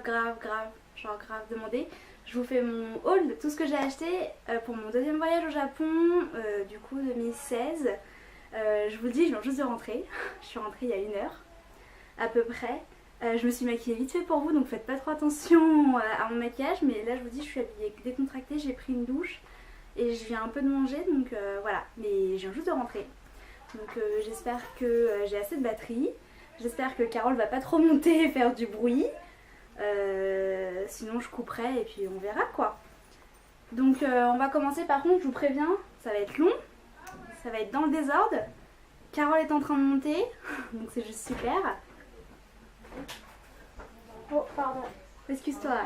grave demandé. Je vous fais mon haul de tout ce que j'ai acheté pour mon deuxième voyage au Japon, du coup 2016. Je vous le dis, je viens juste de rentrer. Je suis rentrée il y a 1 heure à peu près. Je me suis maquillée vite fait pour vous, donc faites pas trop attention à mon maquillage. Mais là je vous dis, je suis habillée décontractée, j'ai pris une douche et je viens un peu de manger, donc voilà. Mais je viens juste de rentrer. Donc j'espère que j'ai assez de batterie. J'espère que Carole va pas trop monter et faire du bruit. Sinon je couperai et puis on verra quoi. Donc on va commencer, par contre je vous préviens, ça va être long. Ça va être dans le désordre. Carole est en train de monter, donc c'est juste super. Oh, pardon. Excuse-toi.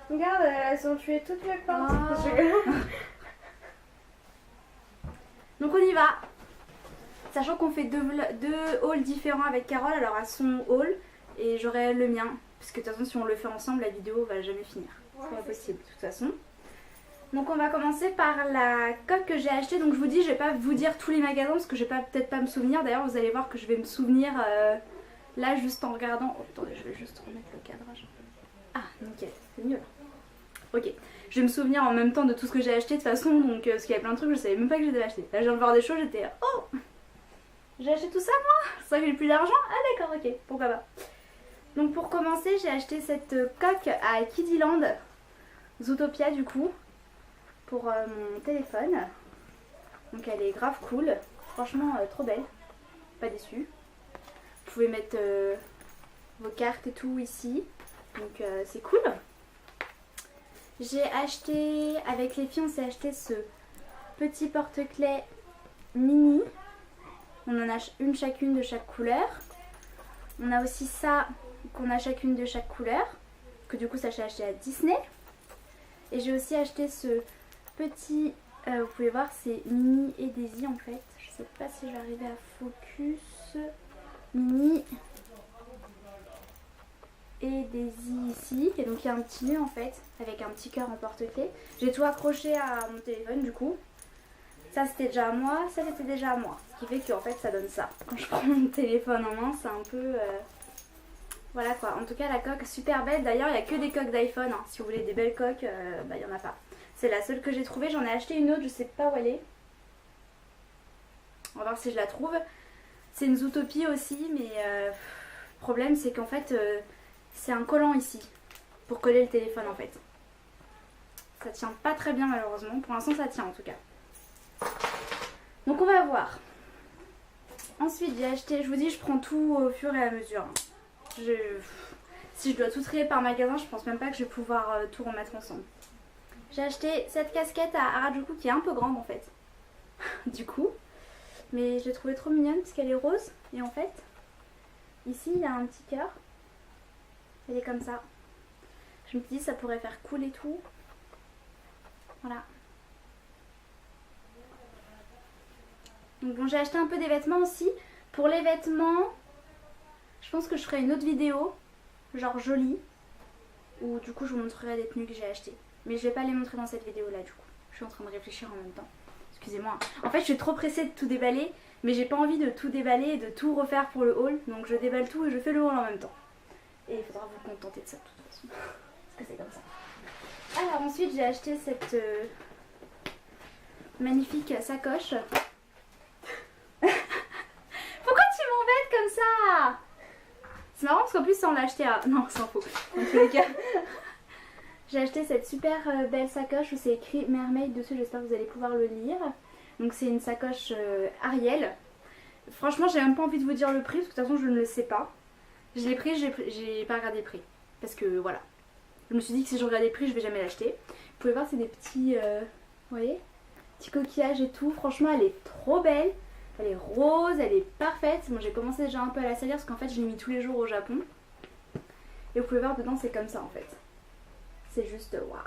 Regarde, elles ont tué toutes mes plantes. Oh. Donc on y va. Sachant qu'on fait deux hauls différents avec Carole, alors à son haul et j'aurai le mien. Parce que de toute façon si on le fait ensemble, la vidéo va jamais finir. C'est pas possible de toute façon. Donc on va commencer par la coque que j'ai achetée. Donc je vous dis, je vais pas vous dire tous les magasins parce que je vais peut-être pas me souvenir. D'ailleurs vous allez voir que je vais me souvenir là juste en regardant. Oh, attendez, je vais juste remettre le cadrage. Ah nickel, c'est mieux là. Ok, je vais me souvenir en même temps de tout ce que j'ai acheté de toute façon. Donc parce qu'il y a plein de trucs je savais même pas que j'avais acheté. Là je viens de voir des choses, j'étais oh, j'ai acheté tout ça moi. C'est vrai que j'ai plus d'argent. Ah d'accord, ok, pourquoi pas. Donc pour commencer j'ai acheté cette coque à Kidiland, Zootopia du coup, pour mon téléphone. Donc elle est grave cool, franchement trop belle, pas déçue. Vous pouvez mettre vos cartes et tout ici, donc c'est cool. J'ai acheté, avec les filles on s'est acheté ce petit porte-clés mini. On en a une chacune de chaque couleur. On a aussi ça qu'on a chacune de chaque couleur, que du coup ça j'ai acheté à Disney. Et j'ai aussi acheté ce petit, vous pouvez voir c'est Mini et Daisy en fait. Je sais pas si je vais arriver à focus. Mini et Daisy ici. Et donc il y a un petit nœud en fait, avec un petit cœur en porte-clés. J'ai tout accroché à mon téléphone du coup. Ça c'était déjà à moi, ça c'était déjà à moi. Ce qui fait qu'en fait ça donne ça. Quand je prends mon téléphone en main c'est un peu... Voilà quoi, en tout cas la coque super belle. D'ailleurs il n'y a que des coques d'iPhone, hein. Si vous voulez des belles coques, bah il n'y en a pas. C'est la seule que j'ai trouvée, j'en ai acheté une autre, je sais pas où elle est. On va voir si je la trouve. C'est une Zootopie aussi, mais le problème c'est qu'en fait c'est un collant ici, pour coller le téléphone en fait. Ça tient pas très bien malheureusement, pour l'instant ça tient en tout cas. Donc on va voir. Ensuite j'ai acheté, je vous dis je prends tout au fur et à mesure. Hein. Si je dois tout trier par magasin, je pense même pas que je vais pouvoir tout remettre ensemble. J'ai acheté cette casquette à Harajuku qui est un peu grande en fait. Du coup. Mais je l'ai trouvée trop mignonne parce qu'elle est rose. Et en fait, ici il y a un petit cœur. Elle est comme ça. Je me dis ça pourrait faire cool et tout. Voilà. Donc bon, j'ai acheté un peu des vêtements aussi. Pour les vêtements... Je pense que je ferai une autre vidéo, genre jolie, où du coup je vous montrerai des tenues que j'ai achetées. Mais je vais pas les montrer dans cette vidéo là du coup. Je suis en train de réfléchir en même temps. Excusez-moi. En fait je suis trop pressée de tout déballer, mais j'ai pas envie de tout déballer et de tout refaire pour le haul. Donc je déballe tout et je fais le haul en même temps. Et il faudra vous contenter de ça de toute façon. Parce que c'est comme ça. Alors ensuite j'ai acheté cette magnifique sacoche. Pourquoi tu m'embêtes comme ça? C'est marrant parce qu'en plus ça on l'a acheté à... Non, c'est faux. Dans tous les cas. J'ai acheté cette super belle sacoche où c'est écrit Mermaid dessus, j'espère que vous allez pouvoir le lire. Donc c'est une sacoche Ariel. Franchement j'ai même pas envie de vous dire le prix parce que de toute façon je ne le sais pas. Je l'ai pris, j'ai pas regardé le prix. Parce que voilà. Je me suis dit que si je regardais le prix je vais jamais l'acheter. Vous pouvez voir c'est des petits... vous voyez, petits coquillages et tout. Franchement elle est trop belle. Elle est rose, elle est parfaite. Moi j'ai commencé déjà un peu à la salir parce qu'en fait je l'ai mis tous les jours au Japon. Et vous pouvez voir dedans c'est comme ça en fait. C'est juste waouh.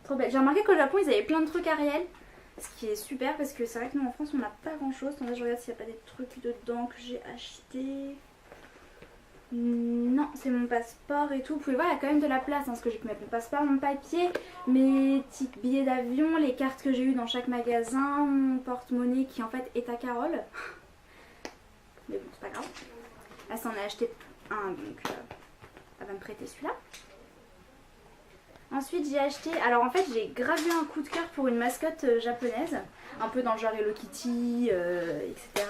Trop belle. J'ai remarqué qu'au Japon ils avaient plein de trucs Ariel. Ce qui est super parce que c'est vrai que nous en France on n'a pas grand chose. Attendez, je regarde s'il n'y a pas des trucs dedans que j'ai acheté. Non, c'est mon passeport et tout. Vous pouvez voir, il y a quand même de la place, hein, parce que j'ai pu mettre mon passeport, mon papier, mes petits billets d'avion, les cartes que j'ai eues dans chaque magasin, mon porte-monnaie qui en fait est à Carole. Mais bon, c'est pas grave. Ah, ça en a acheté un, donc Elle va me prêter celui-là. Ensuite j'ai acheté, alors en fait j'ai grave eu un coup de cœur pour une mascotte japonaise, un peu dans le genre Hello Kitty, etc.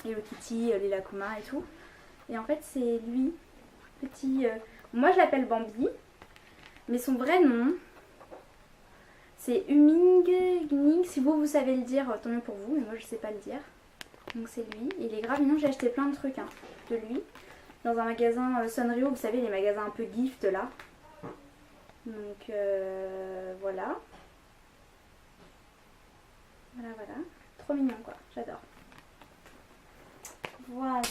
Hello Kitty, Lilakkuma et tout. Et en fait c'est lui, petit, moi je l'appelle Bambi, mais son vrai nom c'est Uming, si vous savez le dire, tant mieux pour vous, mais moi je sais pas le dire. Donc c'est lui, il est grave mignon, j'ai acheté plein de trucs de lui. Dans un magasin Sanrio, vous savez les magasins un peu gift là. Donc voilà. Voilà. Trop mignon quoi, j'adore. Voilà.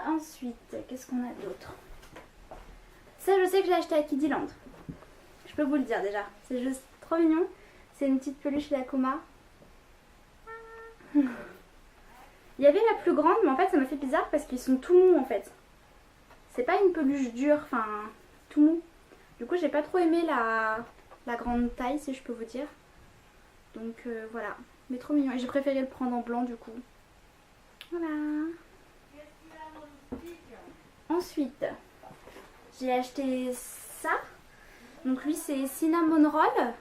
Ensuite, qu'est-ce qu'on a d'autre? Ça je sais que j'ai acheté à Kiddyland. Je peux vous le dire déjà. C'est juste trop mignon. C'est une petite peluche Lilakkuma. Il y avait la plus grande, mais en fait ça m'a fait bizarre parce qu'ils sont tout mous en fait. C'est pas une peluche dure, enfin tout mou. Du coup j'ai pas trop aimé la grande taille si je peux vous dire. Donc voilà, mais trop mignon. Et j'ai préféré le prendre en blanc du coup. Voilà. Ensuite, j'ai acheté ça. Donc lui c'est Cinnamon Roll.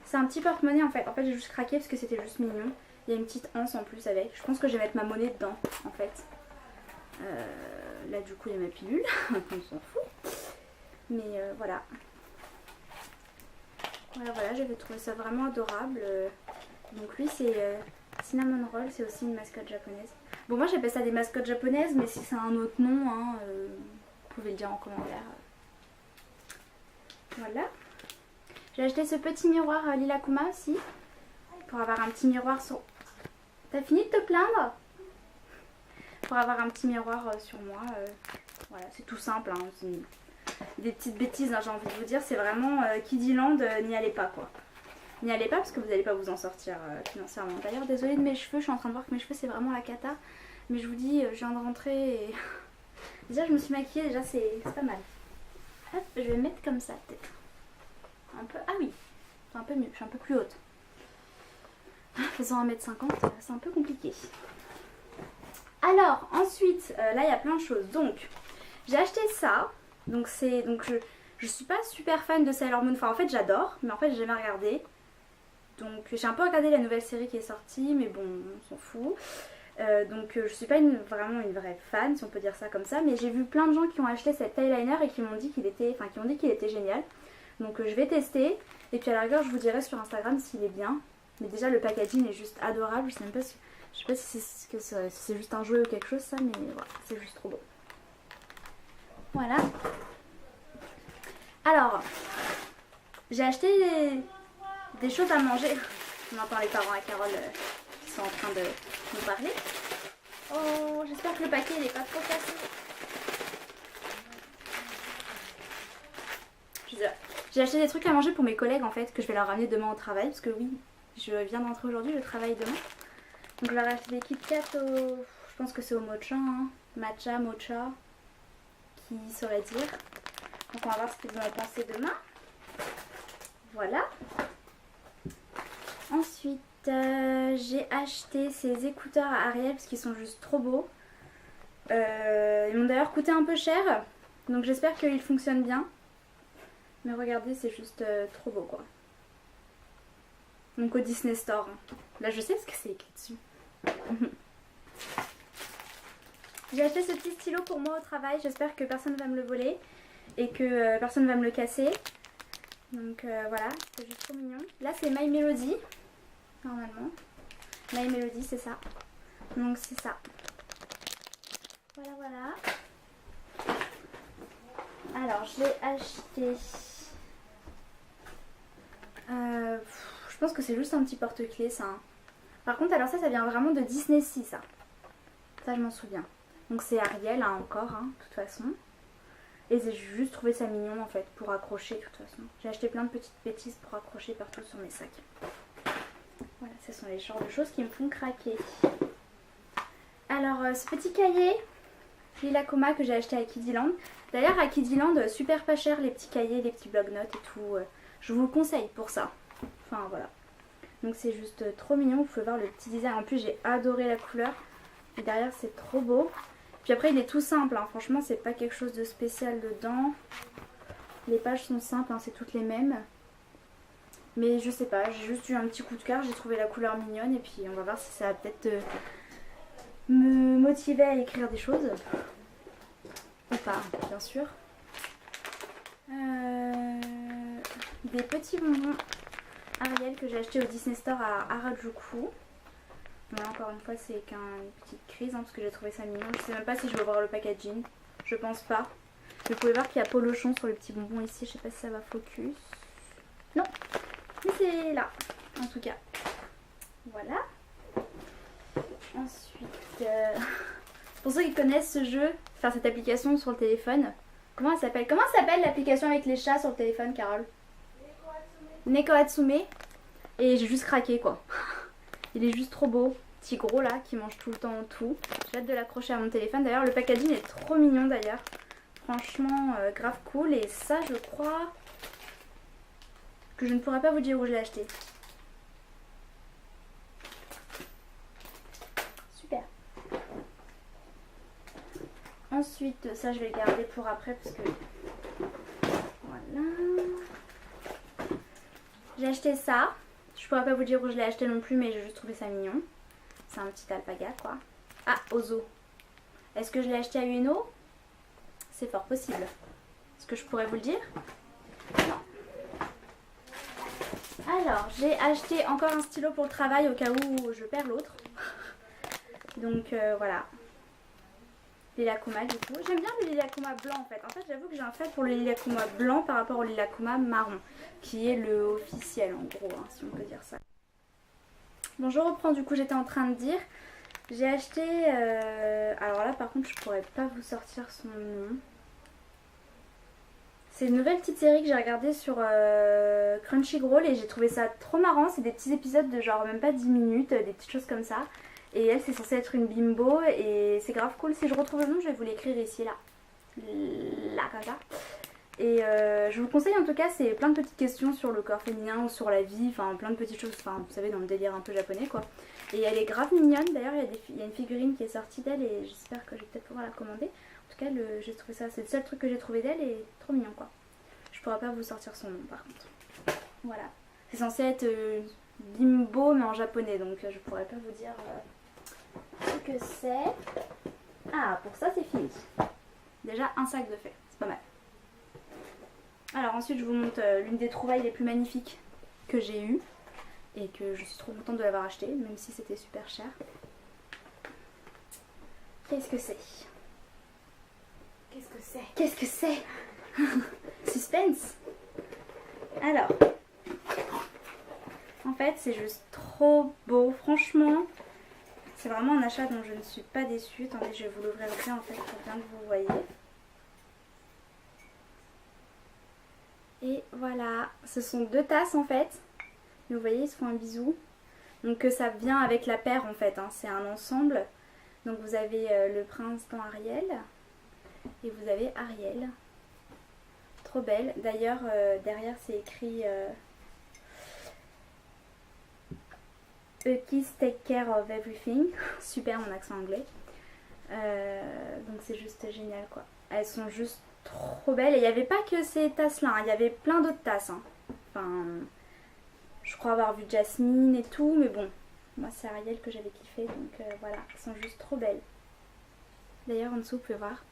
C'est un petit porte-monnaie en fait. En fait j'ai juste craqué parce que c'était juste mignon. Il y a une petite anse en plus avec. Je pense que je vais mettre ma monnaie dedans en fait. Là du coup il y a ma pilule. On s'en fout. Mais voilà. Voilà, j'avais trouvé ça vraiment adorable. Donc lui c'est Cinnamon Roll, c'est aussi une mascotte japonaise. Bon moi j'appelle ça des mascottes japonaises, mais si c'est un autre nom, hein, vous pouvez le dire en commentaire. Voilà. J'ai acheté ce petit miroir Lilakkuma aussi. Pour avoir un petit miroir sur... T'as fini de te plaindre? Pour avoir un petit miroir sur moi. Voilà, c'est tout simple. Hein, c'est des petites bêtises, hein, j'ai envie de vous dire. C'est vraiment Kiddyland, n'y allez pas quoi. N'y allez pas parce que vous n'allez pas vous en sortir financièrement. D'ailleurs, désolée de mes cheveux, je suis en train de voir que mes cheveux c'est vraiment la cata. Mais je vous dis, je viens de rentrer et... Déjà, je me suis maquillée, déjà c'est pas mal. Hop, je vais me mettre comme ça peut-être. Un peu... Ah oui, c'est un peu mieux, je suis un peu plus haute. Faisant 1m50, c'est un peu compliqué. Alors, ensuite, là il y a plein de choses. Donc, j'ai acheté ça. Donc, je suis pas super fan de Sailor Moon. Enfin, en fait, j'adore, mais en fait, j'ai jamais regardé. Donc, j'ai un peu regardé la nouvelle série qui est sortie, mais bon, on s'en fout. Donc, je suis pas vraiment une vraie fan, si on peut dire ça comme ça. Mais j'ai vu plein de gens qui ont acheté cet eyeliner et qui m'ont dit qu'il était génial. Donc, je vais tester. Et puis, à la rigueur, je vous dirai sur Instagram s'il est bien. Mais déjà le packaging est juste adorable. Je sais même pas si, je sais pas si c'est juste un jouet ou quelque chose ça, mais voilà, c'est juste trop beau. Voilà. Alors, j'ai acheté des choses à manger. On entend les parents à Carole qui sont en train de nous parler. Oh, j'espère que le paquet il est pas trop cassé. J'ai acheté des trucs à manger pour mes collègues en fait, que je vais leur ramener demain au travail, parce que oui, je viens d'entrer aujourd'hui, je travaille demain. Donc je leur ai acheté des Kit Kat je pense que c'est au mocha, hein. Matcha, mocha, qui saurait dire. Donc on va voir ce qu'ils vont en penser demain. Voilà. Ensuite, j'ai acheté ces écouteurs à Ariel, parce qu'ils sont juste trop beaux. Ils m'ont d'ailleurs coûté un peu cher, donc j'espère qu'ils fonctionnent bien. Mais regardez, c'est juste trop beau quoi. Donc au Disney Store. Là je sais ce que c'est écrit dessus. J'ai acheté ce petit stylo pour moi au travail. J'espère que personne ne va me le voler. Et que personne ne va me le casser. Donc voilà, c'est juste trop mignon. Là c'est My Melody. Normalement. My Melody c'est ça. Donc c'est ça. Voilà. Alors je l'ai acheté... je pense que c'est juste un petit porte-clés ça. Hein. Par contre alors ça vient vraiment de Disney Sea ça. Ça je m'en souviens. Donc c'est Ariel hein, encore hein, de toute façon. Et j'ai juste trouvé ça mignon en fait pour accrocher de toute façon. J'ai acheté plein de petites bêtises pour accrocher partout sur mes sacs. Voilà, ce sont les genres de choses qui me font craquer. Alors ce petit cahier Lilakkuma que j'ai acheté à Kiddyland. D'ailleurs à Kiddyland super pas cher les petits cahiers, les petits bloc-notes et tout. Je vous le conseille pour ça. Enfin voilà. Donc c'est juste trop mignon. Vous pouvez voir le petit design. En plus j'ai adoré la couleur. Et derrière c'est trop beau. Puis après il est tout simple, hein. Franchement c'est pas quelque chose de spécial dedans. Les pages sont simples, hein, c'est toutes les mêmes. Mais je sais pas, j'ai juste eu un petit coup de cœur, j'ai trouvé la couleur mignonne et puis on va voir si ça va peut-être me motiver à écrire des choses. Ou pas, bien sûr. Des petits bonbons Ariel que j'ai acheté au Disney Store à Harajuku. Bon, là encore une fois c'est qu'une petite crise hein, parce que j'ai trouvé ça mignon. Je sais même pas si je vais ouvrir le packaging, je pense pas. Vous pouvez voir qu'il y a Polochon sur le petit bonbon ici, je sais pas si ça va focus. Non, mais c'est là en tout cas. Voilà. Ensuite, pour ceux qui connaissent ce jeu, faire cette application sur le téléphone, comment elle s'appelle? Comment s'appelle l'application avec les chats sur le téléphone, Carole? Neko Hatsume. Et j'ai juste craqué quoi. Il est juste trop beau. Petit gros là qui mange tout le temps tout. J'ai hâte de l'accrocher à mon téléphone. D'ailleurs le packaging est trop mignon d'ailleurs. Franchement grave cool. Et ça je crois que je ne pourrais pas vous dire où je l'ai acheté. Super. Ensuite ça je vais le garder pour après parce que voilà. J'ai acheté ça. Je pourrais pas vous dire où je l'ai acheté non plus mais j'ai juste trouvé ça mignon. C'est un petit alpaga quoi. Ah, Ozo. Est-ce que je l'ai acheté à Ueno? C'est fort possible. Est-ce que je pourrais vous le dire? Non. Alors, j'ai acheté encore un stylo pour le travail au cas où je perds l'autre. Donc voilà. Lilac-Kuma du coup. J'aime bien le Lilac-Kuma blanc en fait. En fait j'avoue que j'ai un fait pour le Lilac-Kuma blanc par rapport au Lilac-Kuma marron. Qui est le officiel en gros, hein, si on peut dire ça. Bon je reprends du coup, j'étais en train de dire. J'ai acheté... alors là par contre je pourrais pas vous sortir son nom. C'est une nouvelle petite série que j'ai regardée sur Crunchyroll et j'ai trouvé ça trop marrant. C'est des petits épisodes de genre même pas 10 minutes, des petites choses comme ça. Et elle c'est censé être une bimbo et c'est grave cool. Si je retrouve le nom je vais vous l'écrire ici là. Là comme ça. Et je vous conseille en tout cas, c'est plein de petites questions sur le corps féminin ou sur la vie, enfin plein de petites choses, enfin vous savez dans le délire un peu japonais quoi. Et elle est grave mignonne, d'ailleurs il y a une figurine qui est sortie d'elle et j'espère que je vais peut-être pouvoir la commander. En tout cas j'ai trouvé ça, c'est le seul truc que j'ai trouvé d'elle et trop mignon quoi. Je pourrais pas vous sortir son nom par contre. Voilà, c'est censé être bimbo mais en japonais donc je pourrais pas vous dire ce que c'est. Ah pour ça c'est fini. Déjà un sac de fait, c'est pas mal. Alors ensuite je vous montre l'une des trouvailles les plus magnifiques que j'ai eues et que je suis trop contente de l'avoir acheté même si c'était super cher. Qu'est-ce que c'est? Qu'est-ce que c'est? Qu'est-ce que c'est? Suspense. Alors, en fait c'est juste trop beau, franchement c'est vraiment un achat dont je ne suis pas déçue. Attendez je vais vous l'ouvrir bien en fait pour bien que vous voyez. Et voilà, ce sont deux tasses en fait. Vous voyez, ils se font un bisou. Donc ça vient avec la paire en fait, hein. C'est un ensemble. Donc vous avez le prince dans Ariel. Et vous avez Ariel. Trop belle. D'ailleurs, derrière c'est écrit A kiss take care of everything. Super mon accent anglais. Donc c'est juste génial quoi. Elles sont juste trop belle et il n'y avait pas que ces tasses là, hein. Il y avait plein d'autres tasses hein. Enfin je crois avoir vu Jasmine et tout mais bon moi c'est Ariel que j'avais kiffé donc voilà, elles sont juste trop belles. D'ailleurs en dessous vous pouvez voir,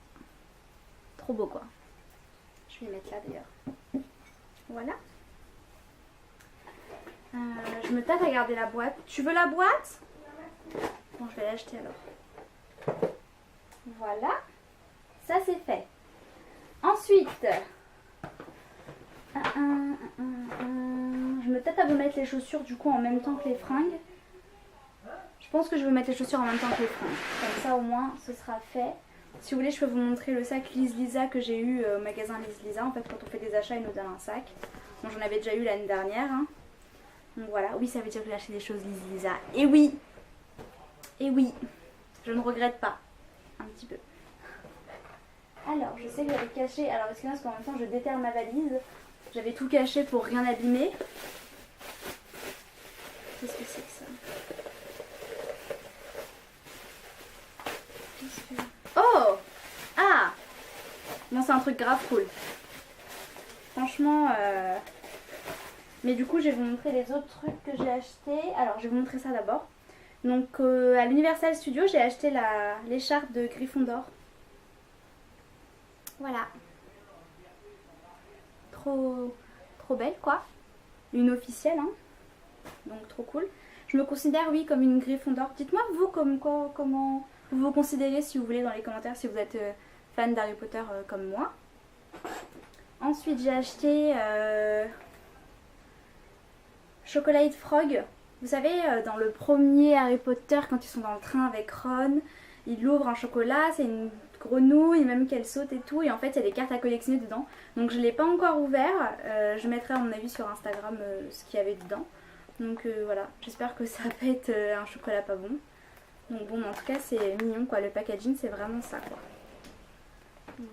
trop beau quoi. Je vais les mettre là d'ailleurs. Voilà. Je me tâte à garder la boîte. Tu veux la boîte? Bon je vais l'acheter alors. Voilà, ça c'est fait. Ensuite, je me tâte à vous mettre les chaussures du coup en même temps que les fringues. Je pense que je vais vous mettre les chaussures en même temps que les fringues. Comme ça au moins ce sera fait. Si vous voulez je peux vous montrer le sac Liz Lisa que j'ai eu au magasin Liz Lisa. En fait quand on fait des achats ils nous donnent un sac. Bon j'en avais déjà eu l'année dernière. Hein. Donc voilà, oui ça veut dire que j'ai acheté des choses Liz Lisa. Et oui, je ne regrette pas. Un petit peu. Alors, je sais que j'avais caché... Alors, excusez-moi, parce qu'en même temps, je déterre ma valise. J'avais tout caché pour rien abîmer. Qu'est-ce que c'est que ça? Oh! Bon, c'est un truc grave cool. Franchement, mais du coup, je vais vous montrer les autres trucs que j'ai achetés. Alors, je vais vous montrer ça d'abord. Donc, à l'Universal Studios, j'ai acheté l'écharpe de Gryffondor. Voilà. Trop belle, quoi. Une officielle, hein. Donc, trop cool. Je me considère, oui, comme une Gryffondor. Dites-moi, vous, comment vous vous considérez, si vous voulez, dans les commentaires, si vous êtes fan d'Harry Potter comme moi. Ensuite, j'ai acheté Chocolate Frog. Vous savez, dans le premier Harry Potter, quand ils sont dans le train avec Ron, il ouvre un chocolat, c'est une grenouille, même qu'elle saute et tout. Et en fait, il y a des cartes à collectionner dedans. Donc, je ne l'ai pas encore ouvert. Je mettrai, à mon avis, sur Instagram ce qu'il y avait dedans. Donc, voilà. J'espère que ça va pas être un chocolat pas bon. Donc, bon, en tout cas, c'est mignon, quoi. Le packaging, c'est vraiment ça, quoi.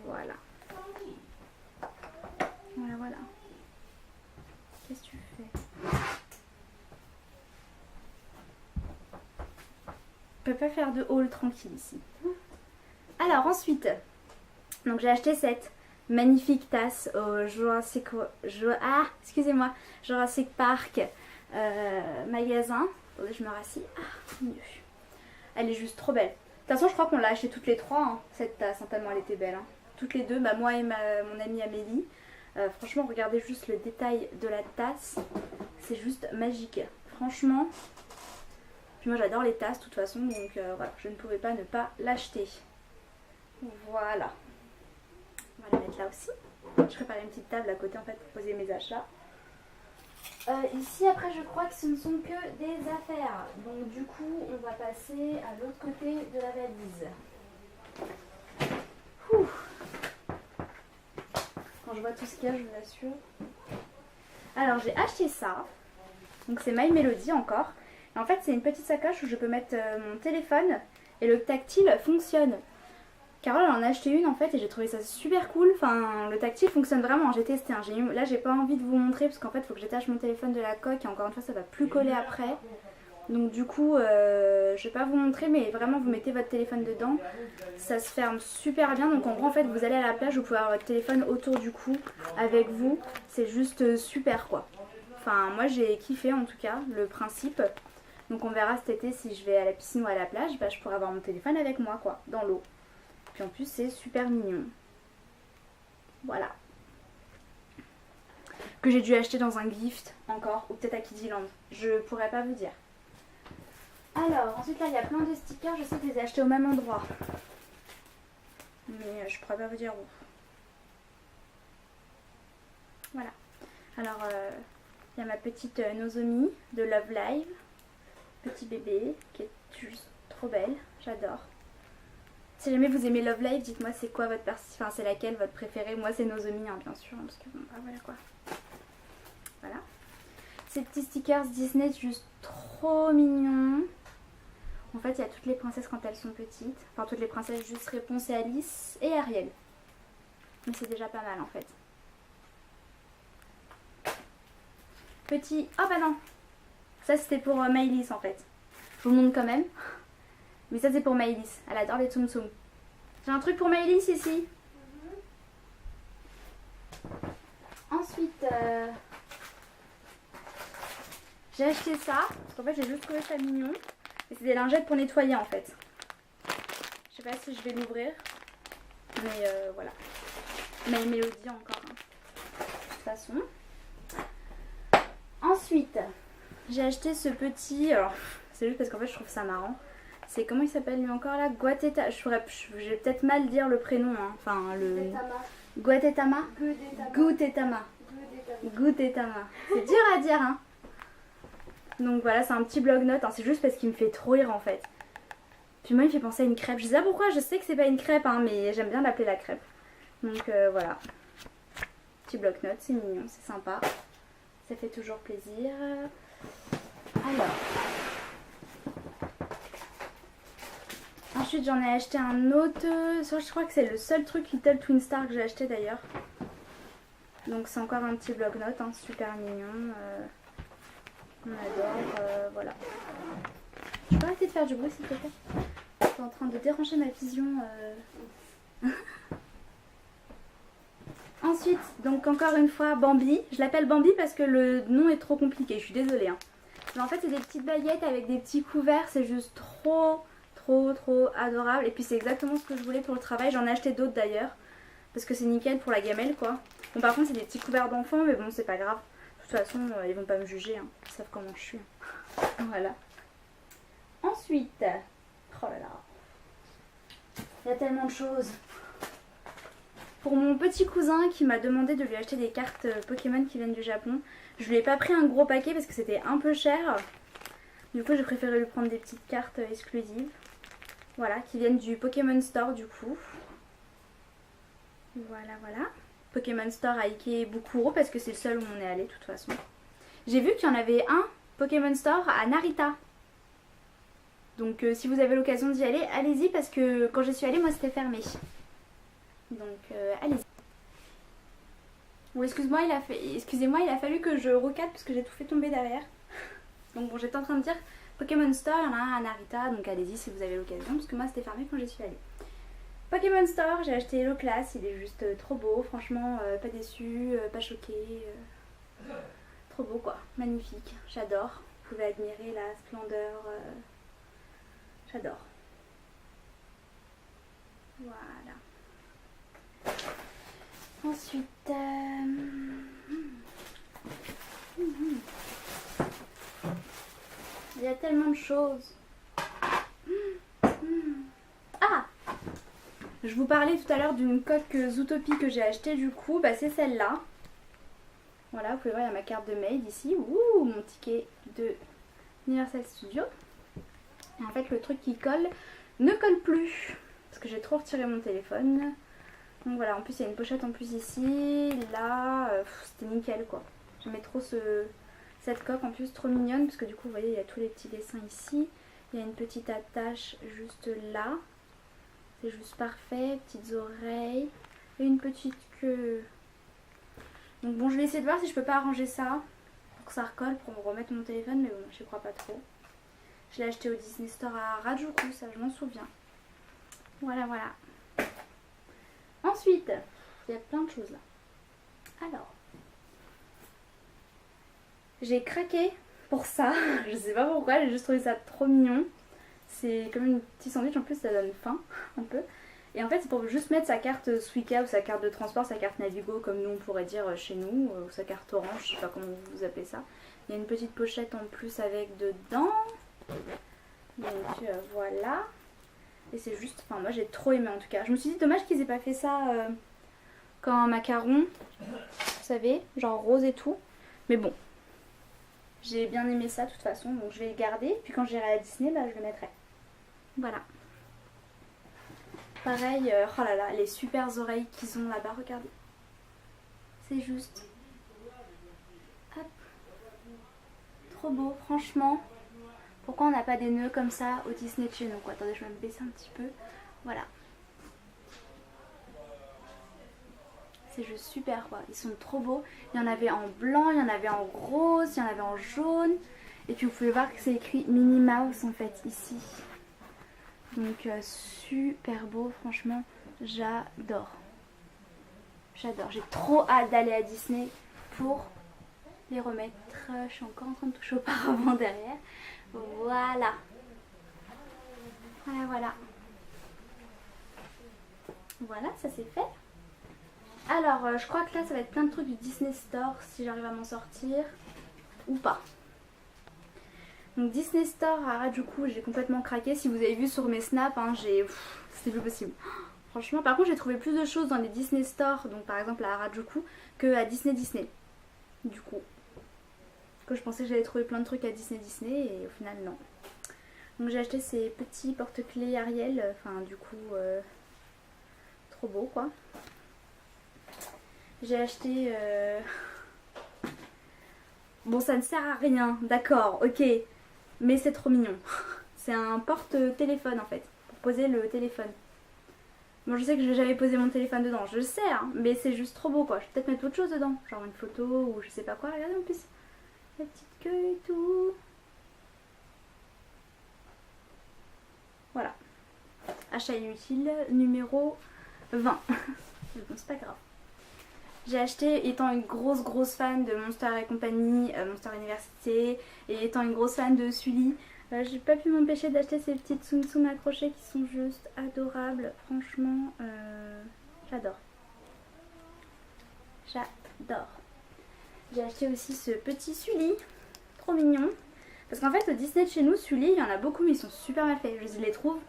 Voilà. Voilà. Qu'est-ce que tu fais? Je peux pas faire de haul tranquille ici. Alors ensuite, donc j'ai acheté cette magnifique tasse au Jurassic Park magasin. Attendez, je me rassis. Mieux. Elle est juste trop belle. De toute façon, je crois qu'on l'a acheté toutes les trois, hein, cette tasse, hein, tellement elle était belle. Hein. Toutes les deux, moi et mon amie Amélie. Franchement, regardez juste le détail de la tasse. C'est juste magique. Franchement. Puis moi j'adore les tasses de toute façon, donc voilà, je ne pouvais pas ne pas l'acheter. Voilà. On va la mettre là aussi. Je préparais une petite table à côté en fait pour poser mes achats. Ici après je crois que ce ne sont que des affaires. Donc du coup on va passer à l'autre côté de la valise. Ouh. Quand je vois tout ce qu'il y a, je vous assure. Alors j'ai acheté ça. Donc c'est My Melody encore. En fait, c'est une petite sacoche où je peux mettre mon téléphone et le tactile fonctionne. Carole en a acheté une en fait et j'ai trouvé ça super cool. Enfin, le tactile fonctionne vraiment. J'ai testé. Hein. Là, j'ai pas envie de vous montrer parce qu'en fait, il faut que j'attache mon téléphone de la coque et encore une fois, ça va plus coller après. Donc, du coup, je vais pas vous montrer, mais vraiment, vous mettez votre téléphone dedans. Ça se ferme super bien. Donc, en gros, en fait, vous allez à la plage, vous pouvez avoir votre téléphone autour du cou avec vous. C'est juste super quoi. Enfin, moi, j'ai kiffé en tout cas le principe. Donc on verra cet été si je vais à la piscine ou à la plage, je pourrai avoir mon téléphone avec moi quoi, dans l'eau. Puis en plus c'est super mignon. Voilà. Que j'ai dû acheter dans un gift encore, ou peut-être à Kiddyland. Je pourrais pas vous dire. Alors ensuite là il y a plein de stickers, je sais que je les ai achetés au même endroit. Mais je pourrais pas vous dire où. Voilà. Alors il y a ma petite Nozomi de Love Live. Petit bébé qui est juste trop belle, j'adore. Si jamais vous aimez Love Live, dites-moi c'est quoi votre c'est laquelle votre préférée. Moi c'est Nozomi hein, bien sûr, parce que bon, voilà quoi. Voilà. Ces petits stickers Disney juste trop mignons. En fait il y a toutes les princesses quand elles sont petites. Enfin toutes les princesses, juste Réponse et Alice et Ariel. Mais c'est déjà pas mal en fait. Petit... Oh bah non. Ça c'était pour Maëlys en fait. Je vous le montre quand même. Mais ça c'est pour Maëlys. Elle adore les Tsum Tsum. J'ai un truc pour Maëlys ici. Ensuite, j'ai acheté ça. Parce qu'en fait j'ai juste trouvé ça mignon. Et c'est des lingettes pour nettoyer en fait. Je sais pas si je vais l'ouvrir. Mais voilà. My Melody encore. Hein. De toute façon. Ensuite, j'ai acheté ce petit, alors c'est juste parce qu'en fait je trouve ça marrant. C'est comment il s'appelle lui encore là? Guatetama. Je vais peut-être mal dire le prénom, hein. Enfin le... Guatetama. Guatetama. Guatetama. C'est dur à dire hein. Donc voilà, c'est un petit bloc-notes, hein. C'est juste parce qu'il me fait trop rire en fait. Puis moi il me fait penser à une crêpe. Je sais pas pourquoi, je sais que c'est pas une crêpe hein, mais j'aime bien l'appeler la crêpe. Donc voilà. Petit bloc-notes, c'est mignon, c'est sympa. Ça fait toujours plaisir. Alors. Ensuite, j'en ai acheté un autre. Je crois que c'est le seul truc Little Twin Star que j'ai acheté d'ailleurs. Donc, c'est encore un petit bloc-notes. Hein, super mignon. On adore. Voilà. Tu peux arrêter de faire du bruit s'il te plaît? Je suis en train de déranger ma vision. Ensuite, donc encore une fois, Bambi. Je l'appelle Bambi parce que le nom est trop compliqué, je suis désolée. Hein. Mais en fait, c'est des petites baguettes avec des petits couverts, c'est juste trop adorable. Et puis c'est exactement ce que je voulais pour le travail. J'en ai acheté d'autres d'ailleurs, parce que c'est nickel pour la gamelle quoi. Bon par contre c'est des petits couverts d'enfants, mais bon c'est pas grave. De toute façon ils vont pas me juger, hein. Ils savent comment je suis. Hein. Voilà. Ensuite, oh là là, il y a tellement de choses. Pour mon petit cousin qui m'a demandé de lui acheter des cartes Pokémon qui viennent du Japon, je lui ai pas pris un gros paquet parce que c'était un peu cher. Du coup j'ai préféré lui prendre des petites cartes exclusives. Voilà, qui viennent du Pokémon Store du coup. Voilà, voilà. Pokémon Store à Ikebukuro parce que c'est le seul où on est allé de toute façon. J'ai vu qu'il y en avait un Pokémon Store à Narita. Donc si vous avez l'occasion d'y aller, allez-y parce que quand je suis allée, moi c'était fermé. Donc allez-y. Bon, excusez-moi, il a fallu que je recadre parce que j'ai tout fait tomber derrière. Donc bon, j'étais en train de dire Pokémon Store, il y en a un à Narita, donc allez-y si vous avez l'occasion parce que moi c'était fermé quand j'y suis allée. Pokémon Store, j'ai acheté Hello Class, il est juste trop beau, franchement pas déçu, pas choqué. Trop beau quoi, magnifique, j'adore. Vous pouvez admirer la splendeur, j'adore. Voilà. Ensuite, il y a tellement de choses. Ah! Je vous parlais tout à l'heure d'une coque Zootopie que j'ai achetée du coup, bah c'est celle-là. Voilà, vous pouvez voir, il y a ma carte de maid ici. Ouh, mon ticket de Universal Studios. Et en fait, le truc qui colle ne colle plus. Parce que j'ai trop retiré mon téléphone. Donc voilà, en plus il y a une pochette en plus ici. Là, c'était nickel quoi. J'aimais trop cette coque en plus, trop mignonne. Parce que du coup, vous voyez, il y a tous les petits dessins ici. Il y a une petite attache juste là. C'est juste parfait. Petites oreilles. Et une petite queue. Donc bon, je vais essayer de voir si je peux pas arranger ça. Pour que ça recolle, pour me remettre mon téléphone. Mais bon, je crois pas trop. Je l'ai acheté au Disney Store à Harajuku, ça je m'en souviens. Voilà, voilà. Ensuite, il y a plein de choses là. Alors, j'ai craqué pour ça. Je sais pas pourquoi, j'ai juste trouvé ça trop mignon. C'est comme une petite sandwich, en plus ça donne faim un peu. Et en fait, c'est pour juste mettre sa carte Suica ou sa carte de transport, sa carte Navigo, comme nous on pourrait dire chez nous, ou sa carte Orange, je sais pas comment vous appelez ça. Il y a une petite pochette en plus avec dedans. Donc voilà. Et c'est juste, enfin moi j'ai trop aimé en tout cas. Je me suis dit dommage qu'ils aient pas fait ça comme un macaron, vous savez, genre rose et tout. Mais bon, j'ai bien aimé ça de toute façon, donc je vais le garder. Puis quand j'irai à Disney, bah, je le mettrai. Voilà. Pareil, oh là là, les super oreilles qu'ils ont là-bas, regardez. C'est juste... Hop. Trop beau, franchement. Pourquoi on n'a pas des nœuds comme ça au Disney de chez nous quoi. Attendez, je vais me baisser un petit peu. Voilà. C'est juste super quoi. Ils sont trop beaux. Il y en avait en blanc, il y en avait en rose, il y en avait en jaune. Et puis vous pouvez voir que c'est écrit Minnie Mouse en fait ici. Donc super beau, franchement, j'adore. J'adore. J'ai trop hâte d'aller à Disney pour les remettre. Je suis encore en train de toucher au paravent derrière. Voilà. Voilà, voilà. Voilà, ça c'est fait. Alors, je crois que là, ça va être plein de trucs du Disney Store, si j'arrive à m'en sortir. Ou pas. Donc, Disney Store à Harajuku, j'ai complètement craqué. Si vous avez vu sur mes snaps, hein, c'était plus possible. Franchement, par contre, j'ai trouvé plus de choses dans les Disney Store, donc par exemple à Harajuku, que à Disney. Du coup. Que je pensais que j'allais trouver plein de trucs à Disney et au final non. Donc j'ai acheté ces petits porte-clés Ariel, enfin du coup trop beau quoi. J'ai acheté bon ça ne sert à rien, d'accord, ok, mais c'est trop mignon. C'est un porte-téléphone en fait, pour poser le téléphone. Bon je sais que je vais jamais poser mon téléphone dedans, je le sais hein, mais c'est juste trop beau quoi. Je vais peut-être mettre autre chose dedans, genre une photo ou je sais pas quoi, regardez en plus. La petite queue et tout. Voilà. Achat inutile numéro 20. Mais bon, c'est pas grave. J'ai acheté, étant une grosse fan de Monster et compagnie, Monster Université, et étant une grosse fan de Sully, j'ai pas pu m'empêcher d'acheter ces petites Tsum Tsum accrochées qui sont juste adorables. Franchement, j'adore. J'adore. J'ai acheté aussi ce petit Sully, trop mignon. Parce qu'en fait, au Disney de chez nous, Sully, il y en a beaucoup, mais ils sont super mal faits. Je les trouve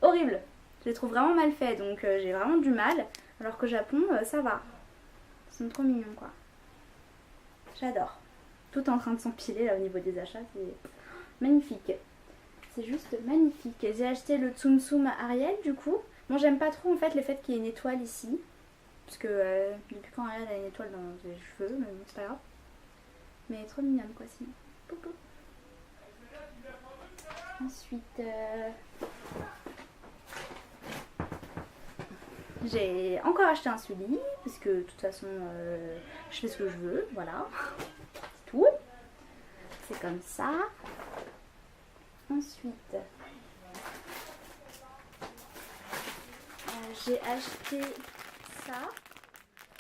horribles. Je les trouve vraiment mal faits, donc j'ai vraiment du mal. Alors qu'au Japon, ça va. Ils sont trop mignons, quoi. J'adore. Tout est en train de s'empiler là au niveau des achats, c'est magnifique. C'est juste magnifique. J'ai acheté le Tsum Tsum Ariel du coup. Bon, j'aime pas trop en fait le fait qu'il y ait une étoile ici. Parce que depuis quand Ariel a une étoile dans les cheveux, mais bon, c'est pas grave. Mais elle est trop mignonne quoi sinon. Popo. Ensuite, j'ai encore acheté un Sully. Parce que de toute façon, je fais ce que je veux. Voilà. C'est tout. C'est comme ça. Ensuite, j'ai acheté ça.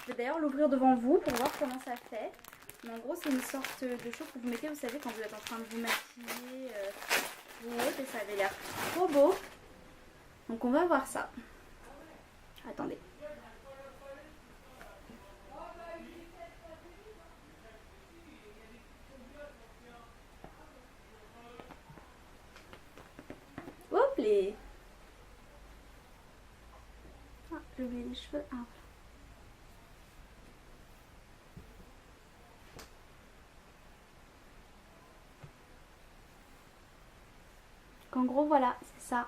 Je vais d'ailleurs l'ouvrir devant vous pour voir comment ça fait. Mais en gros, c'est une sorte de chose que vous mettez, vous savez, quand vous êtes en train de vous maquiller ou autre, et ça avait l'air trop beau. Donc on va voir ça. Attendez. Hop les. Ah, j'ai oublié les cheveux. Ah. En gros voilà, c'est ça.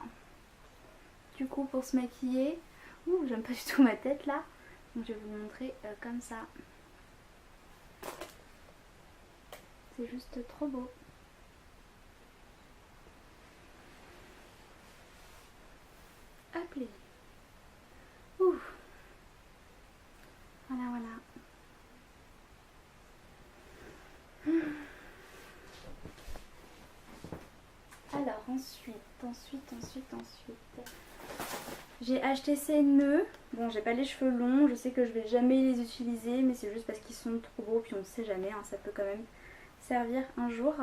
Du coup pour se maquiller, j'aime pas du tout ma tête là. Donc je vais vous montrer comme ça. C'est juste trop beau. Hop les. Ouh. Voilà voilà. Alors ensuite, j'ai acheté ces nœuds. Bon, j'ai pas les cheveux longs, je sais que je vais jamais les utiliser, mais c'est juste parce qu'ils sont trop beaux, puis on sait jamais, hein, ça peut quand même servir un jour.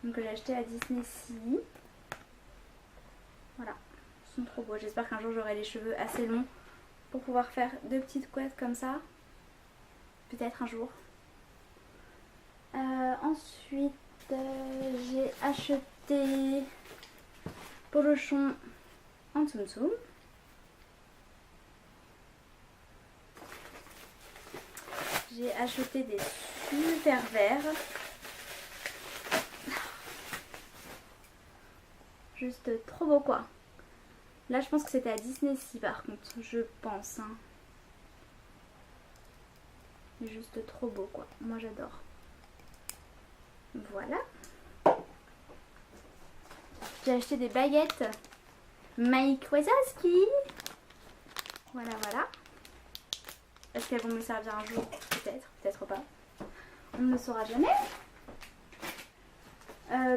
Donc j'ai acheté à Disney Sea. Voilà, ils sont trop beaux. J'espère qu'un jour j'aurai les cheveux assez longs pour pouvoir faire deux petites couettes comme ça. Peut-être un jour. Ensuite, j'ai acheté Polochon en Tsum Tsum. J'ai acheté des super verres. Juste trop beau quoi. Là je pense que c'était à Disney Sea par contre, je pense. Hein. Juste trop beau quoi, moi j'adore. Voilà. J'ai acheté des baguettes Mike Wazowski. Voilà, voilà. Est-ce qu'elles vont me servir un jour? Peut-être, peut-être pas. On ne le saura jamais.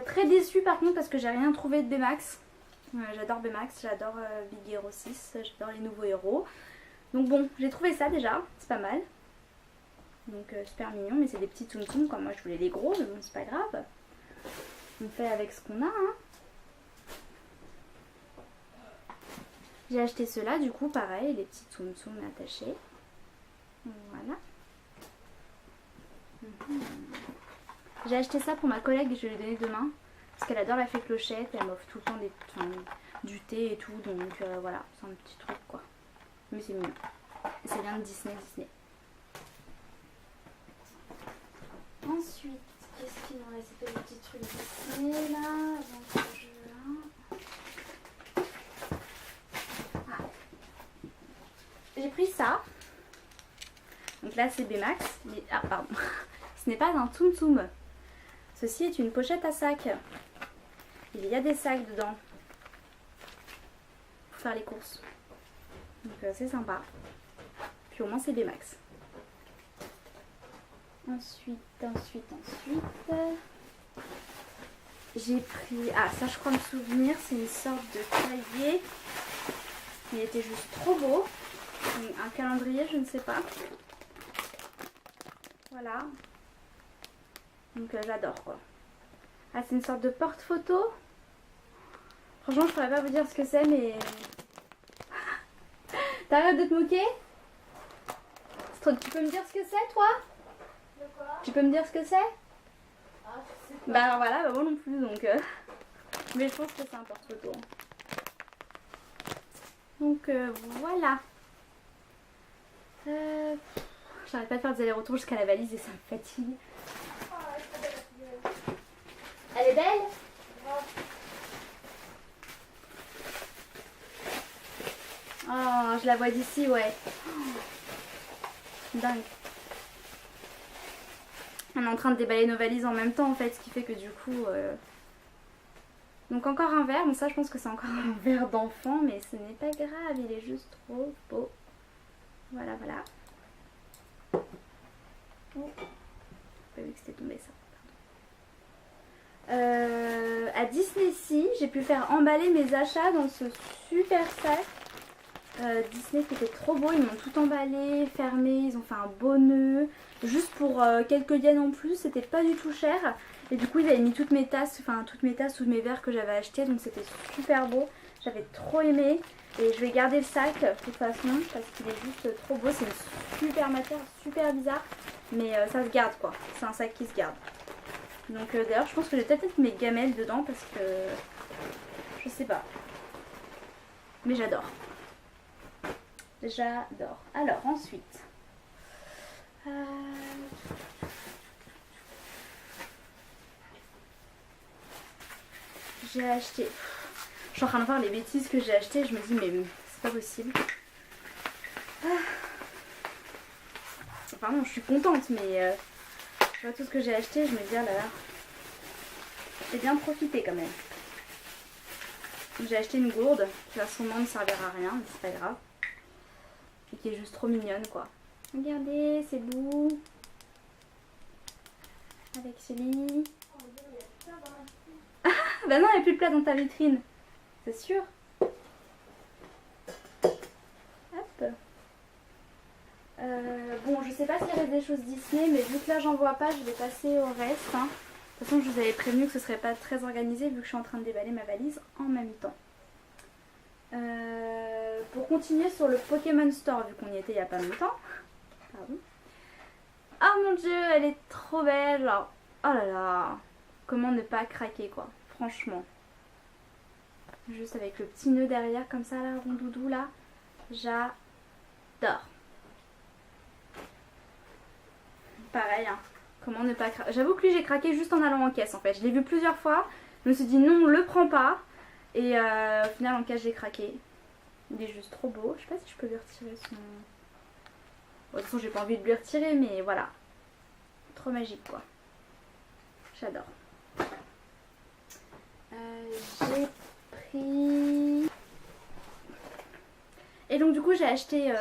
Très déçue par contre parce que j'ai rien trouvé de Baymax. J'adore Baymax, j'adore Big Hero 6, j'adore les nouveaux héros. Donc bon, j'ai trouvé ça déjà, c'est pas mal. Donc super mignon, mais c'est des petits Tsum Tsum, comme moi je voulais les gros, mais bon c'est pas grave. On fait avec ce qu'on a. Hein. J'ai acheté ceux-là, du coup pareil, les petits Tsum Tsum attachés. Voilà. J'ai acheté ça pour ma collègue et je vais lui donner demain. Parce qu'elle adore la fée clochette, elle m'offre tout le temps du thé et tout, donc voilà, c'est un petit truc quoi. Mais c'est mignon. Ça vient de Disney. Ensuite, qu'est-ce qu'il nous reste? Des petits trucs Disney là, avant que j'ai pris ça. Donc là c'est Baymax. Mais... ah pardon. Ce n'est pas un Tsum Tsum. Ceci est une pochette à sac. Il y a des sacs dedans. Pour faire les courses. Donc c'est sympa. Puis au moins c'est Baymax. Ensuite. J'ai pris... ah ça je crois me souvenir. C'est une sorte de cahier. Il était juste trop beau. Un calendrier je ne sais pas. Voilà. Donc j'adore quoi. Ah, c'est une sorte de porte-photo. Franchement, je pourrais pas vous dire ce que c'est, mais... T'arrêtes de te moquer? Tu peux me dire ce que c'est, toi? De quoi? Tu peux me dire ce que c'est? Ah, je sais pas. Bah alors voilà, bah moi non plus, donc... Mais je pense que c'est un porte-photo. Donc voilà. J'arrête pas de faire des allers-retours jusqu'à la valise et ça me fatigue. Oh, elle est très belle. Elle est belle? Oh, je la vois d'ici, ouais. Dingue. On est en train de déballer nos valises en même temps en fait, ce qui fait que du coup... Donc encore un verre, bon ça je pense que c'est encore un verre d'enfant, mais ce n'est pas grave, il est juste trop beau. Voilà, voilà. Oh, j'ai pas vu que c'était tombé ça. À Disney, j'ai pu faire emballer mes achats dans ce super sac. Disney qui était trop beau, ils m'ont tout emballé, fermé, ils ont fait un beau nœud. Juste pour quelques yens en plus, c'était pas du tout cher. Et du coup ils avaient mis toutes mes tasses, tous mes verres que j'avais achetés, donc c'était super beau. J'avais trop aimé. Et je vais garder le sac de toute façon parce qu'il est juste trop beau. C'est une super matière, super bizarre. Mais ça se garde quoi, c'est un sac qui se garde. Donc d'ailleurs je pense que j'ai peut-être mis mes gamelles dedans parce que je sais pas. Mais j'adore. J'adore. Alors ensuite. J'ai acheté. Je suis en train de voir les bêtises que j'ai achetées. Je me dis mais c'est pas possible. Enfin non, je suis contente mais je vois tout ce que j'ai acheté. Je me dis ah là là. J'ai bien profité quand même. J'ai acheté une gourde qui va sûrement ne servir à rien, mais c'est pas grave. Et qui est juste trop mignonne quoi. Regardez, c'est beau. Avec Céline. Bah non, il n'y a plus de plat dans ta vitrine. C'est sûr. Hop. Bon, je sais pas s'il reste des choses Disney, mais vu que là j'en vois pas, je vais passer au reste. Hein. De toute façon, je vous avais prévenu que ce serait pas très organisé vu que je suis en train de déballer ma valise en même temps. Pour continuer sur le Pokémon Store, vu qu'on y était il y a pas longtemps. Pardon. Oh mon dieu, elle est trop belle. Genre, oh là là. Comment ne pas craquer quoi. Franchement. Juste avec le petit nœud derrière comme ça là, rondoudou là. J'adore. Pareil hein. Comment ne pas craquer. J'avoue que lui j'ai craqué juste en allant en caisse en fait. Je l'ai vu plusieurs fois. Je me suis dit non, le prends pas. Et au final en caisse j'ai craqué. Il est juste trop beau. Je sais pas si je peux lui retirer son... Bon, de toute façon j'ai pas envie de lui retirer mais voilà. Trop magique quoi. J'adore. J'ai pris... Et donc du coup j'ai acheté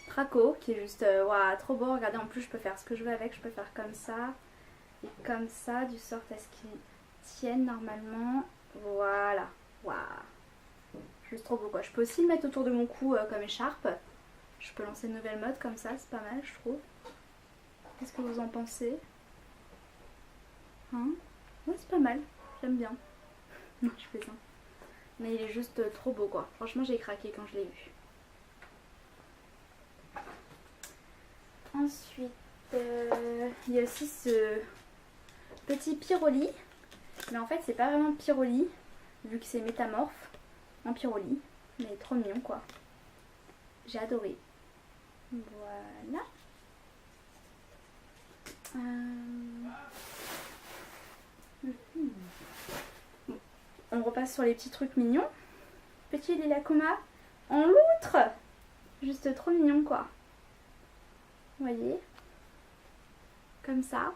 Draco qui est juste waouh, trop beau. Regardez, en plus je peux faire ce que je veux avec. Je peux faire comme ça et comme ça, du sorte à ce qu'il tienne normalement. Voilà. Waouh. Juste trop beau quoi. Je peux aussi le mettre autour de mon cou comme écharpe. Je peux lancer une nouvelle mode comme ça, c'est pas mal je trouve. Qu'est-ce que vous en pensez? Hein? Ouais, c'est pas mal, j'aime bien. Non, je fais ça. Mais il est juste trop beau quoi. Franchement j'ai craqué quand je l'ai vu. Ensuite, il y a aussi ce petit Pyroli. Mais en fait c'est pas vraiment Pyroli, vu que c'est métamorphe en Pyroli. Mais trop mignon quoi. J'ai adoré. Voilà. On repasse sur les petits trucs mignons. Petit Lilakuma en loutre. Juste trop mignon quoi. Vous voyez. Comme ça.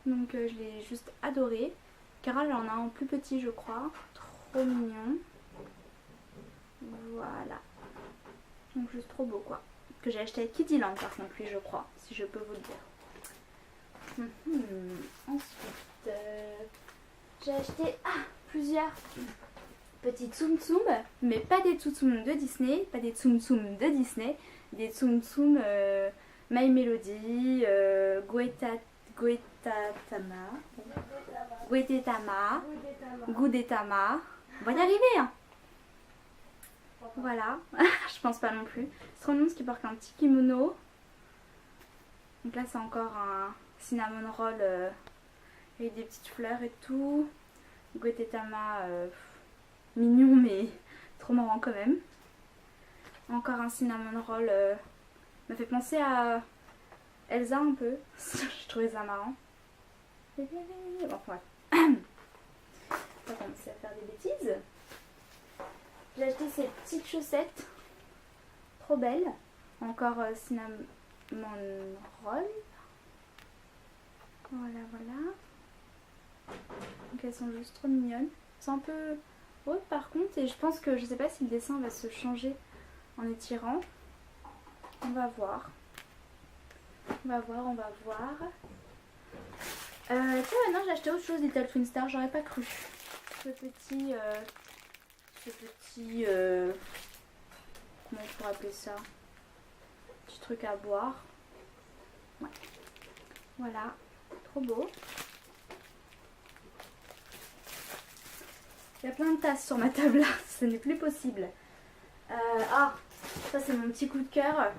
Donc je l'ai juste adoré. Carole en a un plus petit je crois. Trop mignon. Voilà. Donc juste trop beau quoi. Que j'ai acheté à Kiddyland par contre lui je crois. Si je peux vous le dire. Ensuite j'ai acheté plusieurs petites Tsum Tsum. Mais pas des Tsum Tsum de Disney. Pas des Tsum Tsum de Disney. Des Tsum Tsum My Melody, Go Goetetama. Goudetama. Goudetama. On va y arriver hein. Voilà, je pense pas non plus. C'est trop mignon parce qu'il porte un petit kimono. Donc là c'est encore un cinnamon roll avec des petites fleurs et tout. Goetetama mignon mais trop marrant quand même. Encore un cinnamon roll m'a fait penser à Elsa un peu. Je trouvais ça marrant. Bon, ouais. On va commencer à faire des bêtises. J'ai acheté ces petites chaussettes. Trop belles. Encore cinnamon roll. Voilà, voilà. Donc elles sont juste trop mignonnes. C'est un peu haute par contre. Et je pense que je sais pas si le dessin va se changer en étirant. On va voir. On va voir, on va voir. Tiens, maintenant j'ai acheté autre chose Little Twin Star, j'aurais pas cru. Ce petit comment on pourrait appeler ça? Petit truc à boire. Ouais. Voilà, trop beau. Il y a plein de tasses sur ma table là, ce n'est plus possible. Ah, ça c'est mon petit coup de cœur.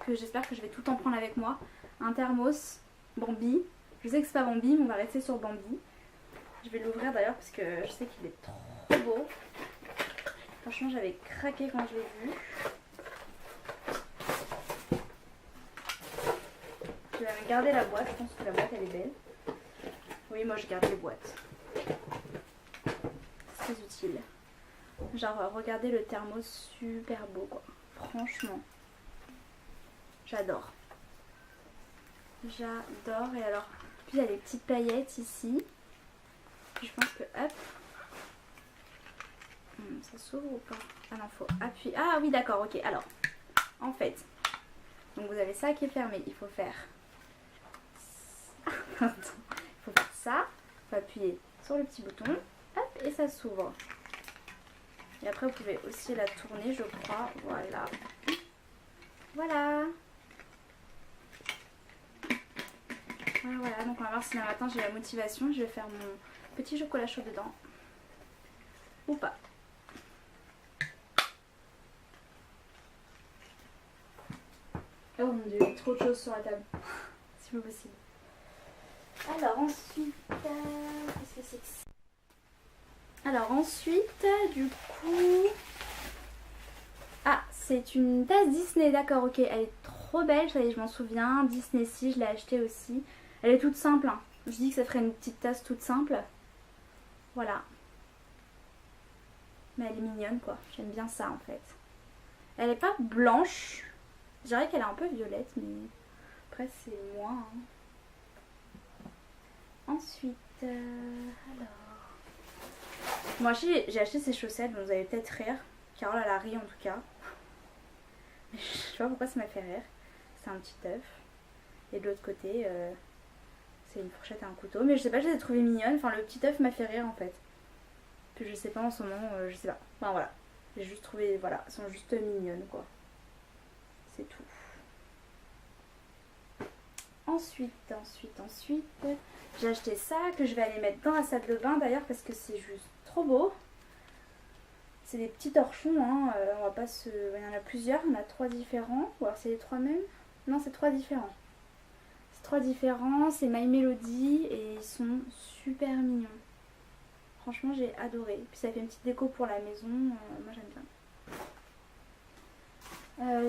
Que j'espère que je vais tout en prendre avec moi. Un thermos Bambi. Je sais que c'est pas Bambi, mais on va rester sur Bambi. Je vais l'ouvrir d'ailleurs parce que je sais qu'il est trop beau. Franchement, j'avais craqué quand je l'ai vu. Je vais même garder la boîte. Je pense que la boîte elle est belle. Oui, moi je garde les boîtes. C'est très utile. Genre, regardez le thermos, super beau quoi. Franchement. J'adore. J'adore. Et alors, puis il y a des petites paillettes ici. Je pense que hop. Ça s'ouvre ou pas? Ah non, faut appuyer. Ah oui, d'accord, ok. Alors, en fait, donc vous avez ça qui est fermé. Il faut faire. Il faut faire ça. Il faut appuyer sur le petit bouton. Hop, et ça s'ouvre. Et après, vous pouvez aussi la tourner, je crois. Voilà. Voilà. Voilà, donc on va voir si demain matin j'ai la motivation. Je vais faire mon petit chocolat chaud dedans. Ou pas. Oh mon dieu, trop de choses sur la table. Si peu possible. Alors ensuite, qu'est-ce que c'est que ça? Alors ensuite, du coup... Ah, c'est une tasse Disney, d'accord, ok. Elle est trop belle, ça y est, je m'en souviens. Disney, si, je l'ai achetée aussi. Elle est toute simple, hein. Je dis que ça ferait une petite tasse toute simple. Voilà. Mais elle est mignonne, quoi. J'aime bien ça, en fait. Elle est pas blanche. Je dirais qu'elle est un peu violette, mais après, c'est moins. Hein. Ensuite, alors... Moi, j'ai acheté ces chaussettes, donc vous allez peut-être rire. Carole, elle a ri, en tout cas. Je sais pas pourquoi ça m'a fait rire. C'est un petit œuf. Et de l'autre côté, c'est une fourchette et un couteau. Mais je sais pas, je les ai trouvées mignonnes. Enfin, le petit œuf m'a fait rire en fait. Puis je sais pas en ce moment, je sais pas. Enfin voilà. J'ai juste trouvé, voilà, elles sont juste mignonnes quoi. C'est tout. Ensuite, j'ai acheté ça que je vais aller mettre dans la salle de bain d'ailleurs parce que c'est juste trop beau. C'est des petits torchons, hein. On va pas se... Il y en a plusieurs, on a 3 différents. Ou alors c'est les 3 mêmes? Non, c'est 3 différents. C'est 3 différents, c'est My Melody et ils sont super mignons. Franchement, j'ai adoré. Puis ça fait une petite déco pour la maison, moi j'aime bien.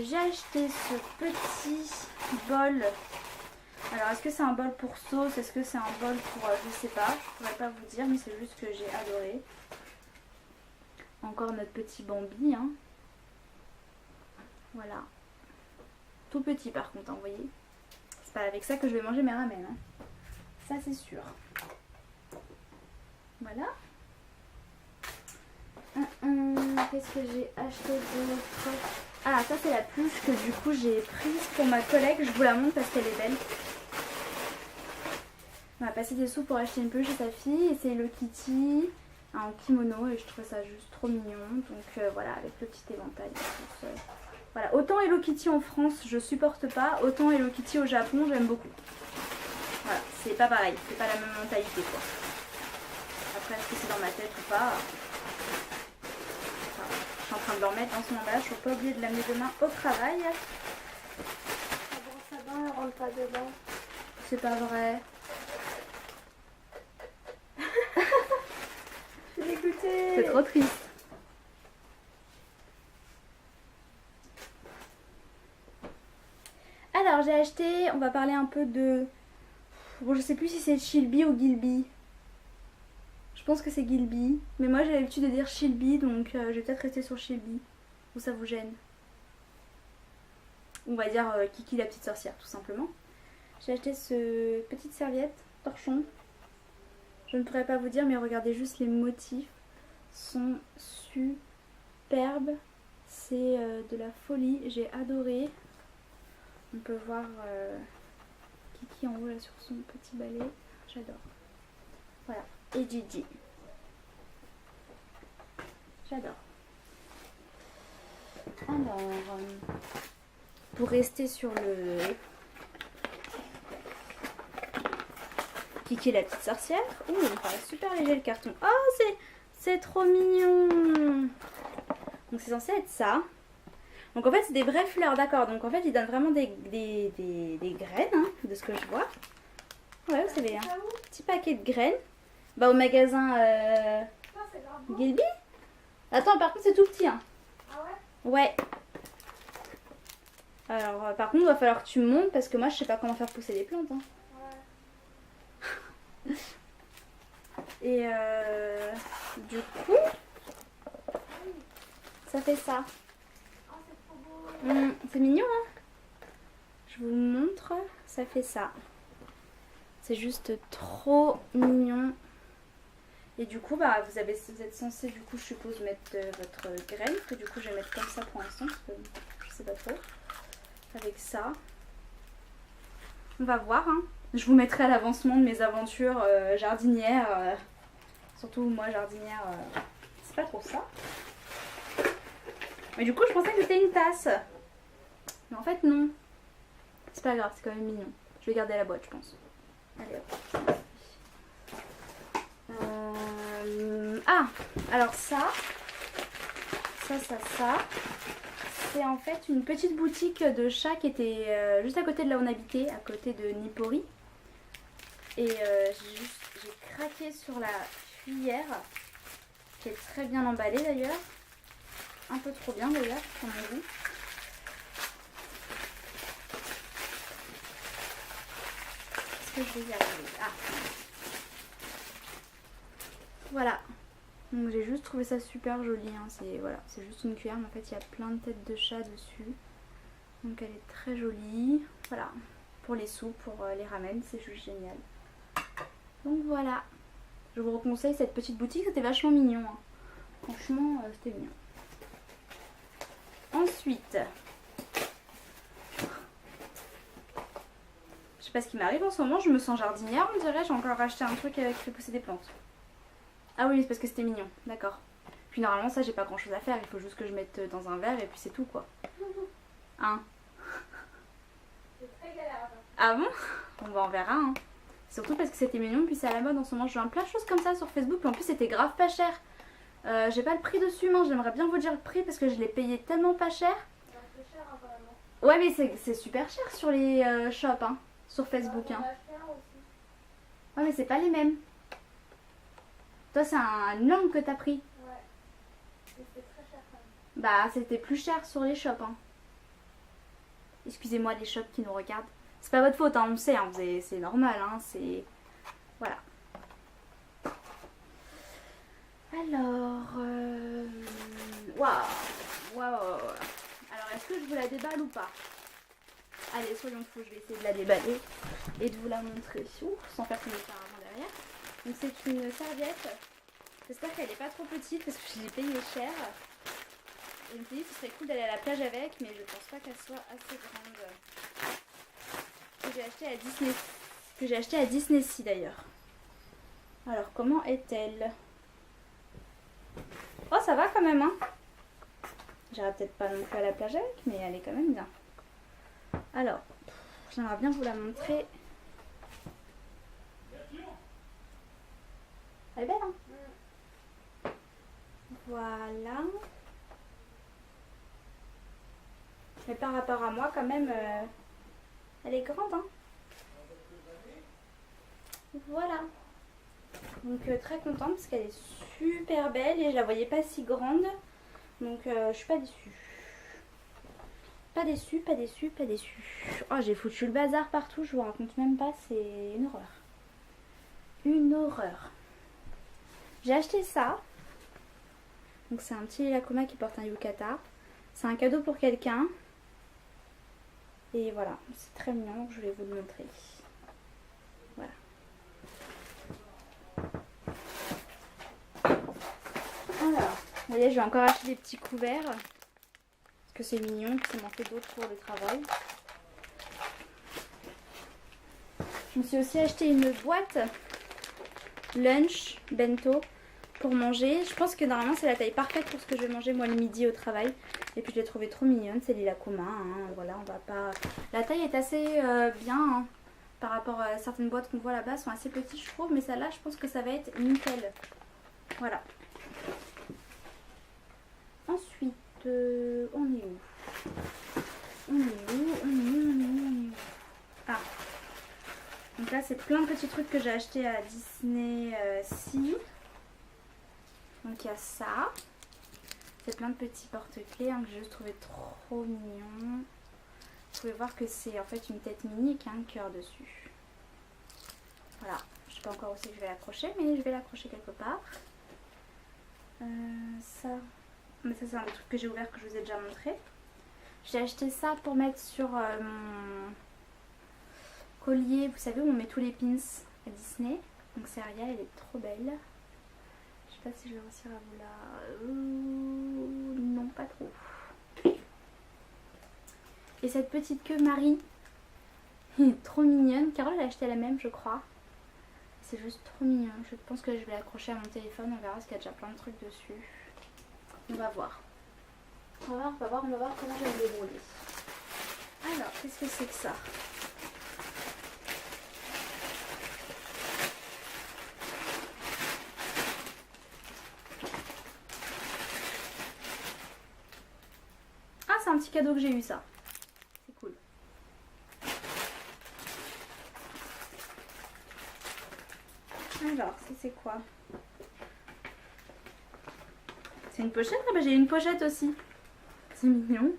J'ai acheté ce petit bol. Alors est-ce que c'est un bol pour sauce? Est-ce que c'est un bol pour... je sais pas, je pourrais pas vous dire, mais c'est juste que j'ai adoré. Encore notre petit Bambi, hein. Voilà. Tout petit par contre, hein, vous voyez. C'est pas avec ça que je vais manger mes ramen, hein. Ça c'est sûr. Voilà. Qu'est-ce que j'ai acheté d'autre? Ah, ça c'est la pluche que du coup j'ai prise pour ma collègue. Je vous la montre parce qu'elle est belle. On a passé des sous pour acheter une peluche à sa fille et c'est Hello Kitty en kimono et je trouve ça juste trop mignon. Donc voilà, avec le petit éventail. Voilà, autant Hello Kitty en France je supporte pas, autant Hello Kitty au Japon j'aime beaucoup. Voilà, c'est pas pareil, c'est pas la même mentalité quoi. Après, est-ce que c'est dans ma tête ou pas? Enfin, je suis en train de le remettre dans son emballage, je ne faut pas oublier de l'amener demain au travail. La brosse à dents, elle rentre pas dedans. C'est pas vrai. Je suis dégoûtée. C'est trop triste. Alors j'ai acheté, on va parler un peu de... Bon, je sais plus si c'est Shilby ou Gilby. Je pense que c'est Gilby. Mais moi j'ai l'habitude de dire Shilby, donc je vais peut-être rester sur Shilby. Ou ça vous gêne? On va dire Kiki la petite sorcière, tout simplement. J'ai acheté ce petite serviette torchon. Je ne pourrais pas vous dire, mais regardez juste les motifs. Sont superbes. C'est de la folie. J'ai adoré. On peut voir Kiki en haut là sur son petit balai. J'adore. Voilà. Et Gigi. J'adore. Alors, pour rester sur le Kiki la petite sorcière. Ouh, il me paraît super léger le carton. Oh, c'est trop mignon. Donc c'est censé être ça. Donc en fait c'est des vraies fleurs, d'accord. Donc en fait ils donnent vraiment des graines, hein, de ce que je vois. Ouais, vous savez, un petit paquet de graines. Bah au magasin Gilby. Attends, par contre c'est tout petit. Hein. Ah ouais? Ouais. Alors par contre il va falloir que tu montes parce que moi je sais pas comment faire pousser les plantes. Hein. Ouais. Et du coup, ça fait ça. Oh, c'est trop beau. C'est mignon, hein? Je vous montre, ça fait ça. C'est juste trop mignon. Et du coup, bah, vous êtes censé, du coup, je suppose, mettre votre graine. Que du coup, je vais mettre comme ça pour l'instant, parce que je sais pas trop. Avec ça. On va voir, hein. Je vous mettrai à l'avancement de mes aventures jardinières. Surtout moi, jardinière, c'est pas trop ça. Mais du coup, je pensais que c'était une tasse. Mais en fait, non. C'est pas grave, c'est quand même mignon. Je vais garder la boîte, je pense. Allez hop. Ah, alors ça. C'est en fait une petite boutique de chat qui était juste à côté de là où on habitait, à côté de Nippori. Et j'ai craqué sur la cuillère, qui est très bien emballée d'ailleurs. Un peu trop bien d'ailleurs, pour mon goût. Est-ce que je vais y arriver? Ah. Voilà. Donc j'ai juste trouvé ça super joli. Hein. C'est juste une cuillère, mais en fait il y a plein de têtes de chat dessus. Donc elle est très jolie. Voilà. Pour les soupes, pour les ramen, c'est juste génial. Donc voilà. Je vous conseille cette petite boutique, c'était vachement mignon. Hein. Franchement, c'était mignon. Ensuite, je sais pas ce qui m'arrive en ce moment, je me sens jardinière, on dirait. J'ai encore acheté un truc avec fait pousser des plantes. Ah oui, c'est parce que c'était mignon, d'accord. Puis normalement, ça, j'ai pas grand chose à faire, il faut juste que je mette dans un verre et puis c'est tout quoi. Hein? C'est très galère. Ah bon? Bon bah on verra. Hein. Surtout parce que c'était mignon, puis c'est à la mode en ce moment. Je vois plein de choses comme ça sur Facebook, puis en plus c'était grave pas cher. J'ai pas le prix dessus, mais j'aimerais bien vous dire le prix parce que je l'ai payé tellement pas cher. C'est un peu cher, hein, vraiment. Ouais, mais c'est super cher sur les shops, hein, sur Facebook. Hein. On va acheter un aussi. Ouais, mais c'est pas les mêmes. Toi, c'est une langue que t'as pris. Ouais. Mais c'est très cher quand même. Bah, c'était plus cher sur les shops. Hein. Excusez-moi les shops qui nous regardent. C'est pas votre faute, hein, on sait, hein, c'est normal, hein, c'est... Voilà. Alors... Waouh. Alors, est-ce que je vous la déballe ou pas? Allez, soyons fous, je vais essayer de la déballer et de vous la montrer sans faire comme auparavant derrière. Donc c'est une serviette. J'espère qu'elle n'est pas trop petite parce que je l'ai payée cher. Et je me suis dit que ce serait cool d'aller à la plage avec, mais je pense pas qu'elle soit assez grande. Que j'ai acheté à Disney Sea d'ailleurs. Alors comment est-elle? Oh, ça va quand même, hein. J'irai peut-être pas non plus à la plage avec, mais elle est quand même bien. Alors, j'aimerais bien vous la montrer Elle est belle, hein? Voilà. Mais par rapport à moi, quand même, elle est grande, hein? Voilà. Donc très contente parce qu'elle est super belle et je la voyais pas si grande. Donc je suis pas déçue. Pas déçue, pas déçue, pas déçue. Oh, j'ai foutu le bazar partout, je vous raconte même pas, c'est une horreur. Une horreur. J'ai acheté ça. Donc c'est un petit Lacoma qui porte un yukata. C'est un cadeau pour quelqu'un. Et voilà, c'est très mignon, donc je vais vous le montrer. Voilà. Alors, vous voyez, je vais encore acheter des petits couverts. Parce que c'est mignon, puis ça m'en fait d'autres pour le travail. Je me suis aussi acheté une boîte lunch bento pour manger. Je pense que normalement c'est la taille parfaite pour ce que je vais manger moi le midi au travail. Et puis je l'ai trouvée trop mignonne, c'est Lilacoma, hein. Voilà, on va pas... La taille est assez bien, hein, par rapport à certaines boîtes qu'on voit là-bas, sont assez petites je trouve, mais celle-là je pense que ça va être nickel. Voilà. Ensuite, on est où? On est où? On est où? Ah. Donc là c'est plein de petits trucs que j'ai acheté à Disney Sea. Donc il y a ça. C'est plein de petits porte-clés, hein, que j'ai juste trouvé trop mignon. Vous pouvez voir que c'est en fait une tête mini qui a un cœur dessus. Voilà, je sais pas encore où c'est que je vais l'accrocher, mais je vais l'accrocher quelque part. Ça, mais ça c'est un des trucs que j'ai ouvert que je vous ai déjà montré. J'ai acheté ça pour mettre sur mon collier, vous savez où on met tous les pins à Disney. Donc c'est Ariel, elle est trop belle. Je sais pas si je vais réussir à vous la... non, pas trop. Et cette petite queue Marie, trop mignonne. Carole elle a acheté la même je crois. C'est juste trop mignon. Je pense que je vais l'accrocher à mon téléphone. On verra parce qu'il y a déjà plein de trucs dessus. On va voir. On va voir comment je vais me débrouiller. Alors, qu'est-ce que c'est que ça? Ah, c'est un petit cadeau que j'ai eu ça. C'est cool. Alors, ça c'est quoi? C'est une pochette? Ah bah j'ai une pochette aussi. C'est mignon.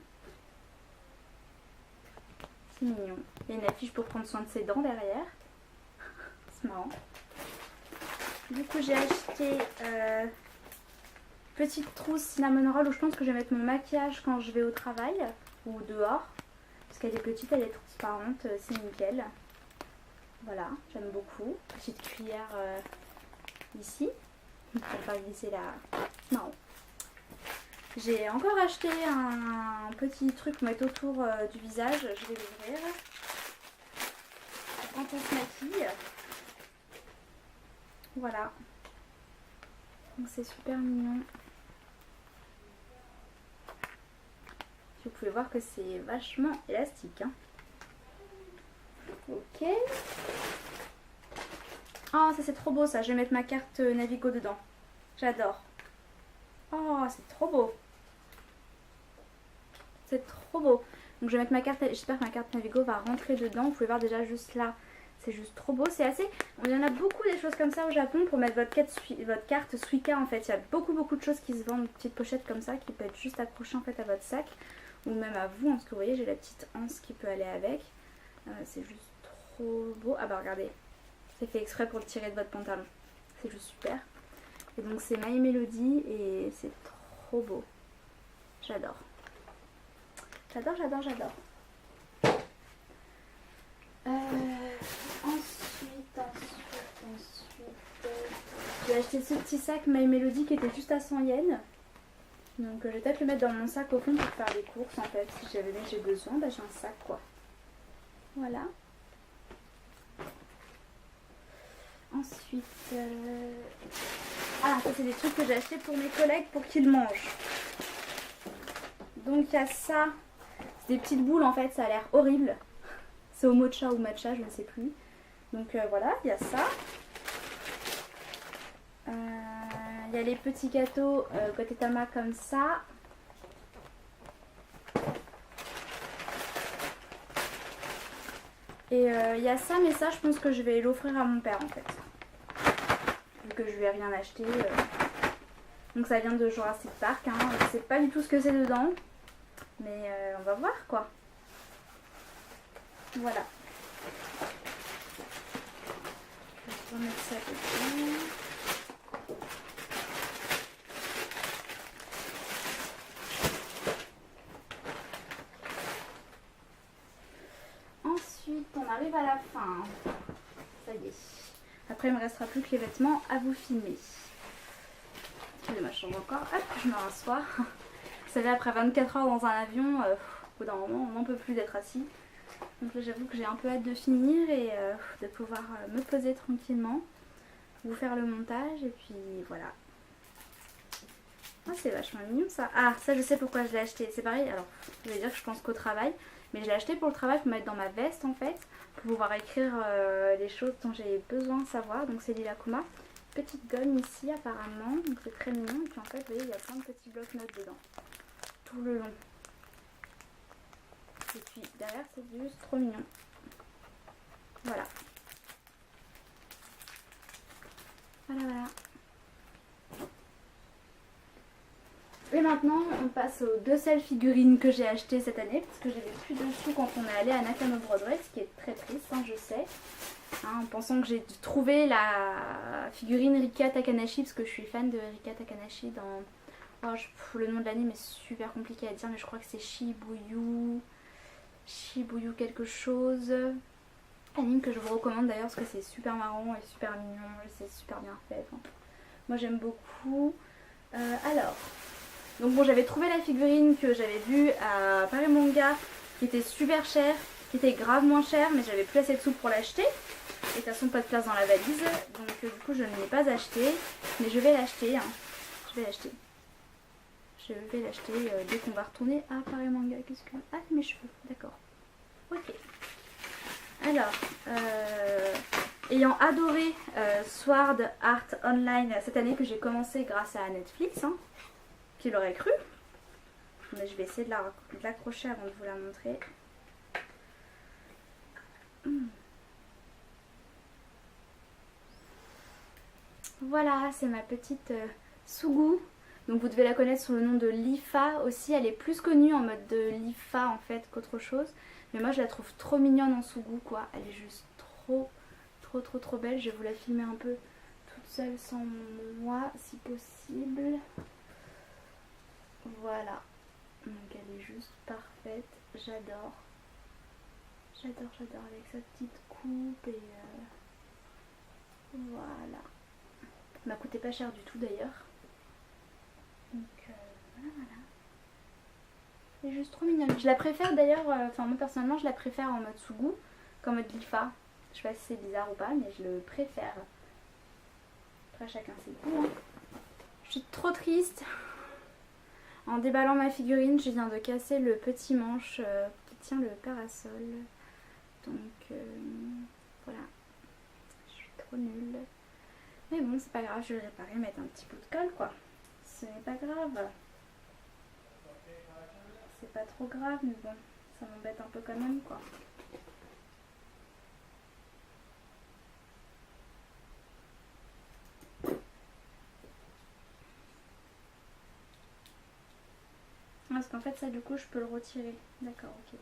C'est mignon. Il y a une affiche pour prendre soin de ses dents derrière. C'est marrant. Du coup j'ai acheté petite trousse cinnamon roll où je pense que je vais mettre mon maquillage quand je vais au travail ou dehors. Parce qu'elle est petite, elle est transparente, c'est nickel. Voilà, j'aime beaucoup. Petite cuillère ici. Pour pas glisser la... Non. J'ai encore acheté un petit truc pour mettre autour du visage. Je vais l'ouvrir. Quand on se maquille. Voilà. Donc c'est super mignon. Vous pouvez voir que c'est vachement élastique. Hein. Ok. Oh, ça c'est trop beau ça. Je vais mettre ma carte Navigo dedans. J'adore. Oh, c'est trop beau. C'est trop beau. Donc je vais mettre ma carte. J'espère que ma carte Navigo va rentrer dedans. Vous pouvez voir déjà juste là. C'est juste trop beau. C'est assez... Il y en a beaucoup des choses comme ça au Japon pour mettre votre carte Suica en fait. Il y a beaucoup de choses qui se vendent. Une petite pochette comme ça qui peut être juste accrochée en fait à votre sac. Ou même à vous. Parce que vous voyez j'ai la petite anse qui peut aller avec. C'est juste trop beau. Ah bah regardez. C'est fait exprès pour le tirer de votre pantalon. C'est juste super. Et donc c'est My Melody et c'est trop beau. J'adore. J'adore. Ensuite, j'ai acheté ce petit sac My Melody qui était juste à 100 yens. Donc je vais peut-être le mettre dans mon sac au fond pour faire des courses en fait. Si jamais j'ai besoin, bah, j'ai un sac quoi. Voilà. Ensuite, ah ça c'est des trucs que j'ai acheté pour mes collègues pour qu'ils mangent. Donc il y a ça, c'est des petites boules en fait, ça a l'air horrible. C'est au mocha ou matcha, je ne sais plus. Donc voilà, il y a ça. Il y a les petits gâteaux côté Tama comme ça. Et il y a ça, mais ça je pense que je vais l'offrir à mon père en fait. Vu que je lui ai rien acheté. Donc ça vient de Jurassic Park. Hein. Je sais pas du tout ce que c'est dedans. Mais on va voir quoi. Voilà. Je vais remettre ça dedans. Ensuite, on arrive à la fin. Ça y est. Après, il me restera plus que les vêtements à vous filmer. Excusez-moi, je change encore. Hop, je me rassois. Vous savez, après 24 heures dans un avion, au bout d'un moment, on n'en peut plus d'être assis. Donc là, j'avoue que j'ai un peu hâte de finir et de pouvoir me poser tranquillement, vous faire le montage et puis voilà. Ah, c'est vachement mignon ça. Ah, ça je sais pourquoi je l'ai acheté. C'est pareil, alors je vais dire que je pense qu'au travail, mais je l'ai acheté pour le travail, pour mettre dans ma veste en fait, pour pouvoir écrire les choses dont j'ai besoin de savoir. Donc c'est Lilacouma. Petite gomme ici apparemment, donc c'est très mignon. Et puis en fait, vous voyez, il y a plein de petits blocs-notes dedans, tout le long. Et puis derrière, c'est juste trop mignon. Voilà. Voilà. Et maintenant, on passe aux 2 seules figurines que j'ai achetées cette année, parce que j'avais plus de sous quand on est allé à Nakano Broadway, ce qui est très triste, hein, je sais. Hein, en pensant que j'ai trouvé la figurine Rika Takanashi, parce que je suis fan de Rika Takanashi dans... Oh, le nom de l'anime est super compliqué à dire, mais je crois que c'est Shibuya quelque chose. Anime que je vous recommande d'ailleurs, parce que c'est super marrant et super mignon, et c'est super bien fait. Enfin, moi j'aime beaucoup. Alors... Donc bon, j'avais trouvé la figurine que j'avais vue à Paris Manga, qui était super chère, qui était grave moins chère, mais j'avais plus assez de sous pour l'acheter. Et de toute façon, pas de place dans la valise, donc du coup je ne l'ai pas acheté, mais je vais l'acheter. Hein. Je vais l'acheter. Je vais l'acheter dès qu'on va retourner à Paris Manga. Qu'est-ce que... Ah, mes cheveux, d'accord. Ok. Alors, ayant adoré Sword Art Online cette année que j'ai commencé grâce à Netflix, hein, qui l'aurait cru, mais je vais essayer de l'accrocher avant de vous la montrer. Voilà, c'est ma petite Sugu. Donc vous devez la connaître sous le nom de Lifa aussi. Elle est plus connue en mode de Lifa en fait qu'autre chose. Mais moi je la trouve trop mignonne en Sugu quoi. Elle est juste trop belle. Je vais vous la filmer un peu toute seule sans moi si possible. Voilà. Donc elle est juste parfaite. J'adore. J'adore avec sa petite coupe et voilà. Elle m'a coûté pas cher du tout d'ailleurs. Donc voilà. C'est juste trop mignonne. Je la préfère d'ailleurs, enfin moi personnellement je la préfère en mode Sugu qu'en mode Lifa. Je sais pas si c'est bizarre ou pas, mais je le préfère. Après chacun ses goûts. Hein. Je suis trop triste. En déballant ma figurine, je viens de casser le petit manche qui tient le parasol. Donc voilà. Je suis trop nulle. Mais bon, c'est pas grave, je vais le réparer, mettre un petit bout de colle quoi. Ce n'est pas grave. C'est pas trop grave, mais bon, ça m'embête un peu quand même quoi. Parce qu'en fait ça du coup je peux le retirer. D'accord, ok.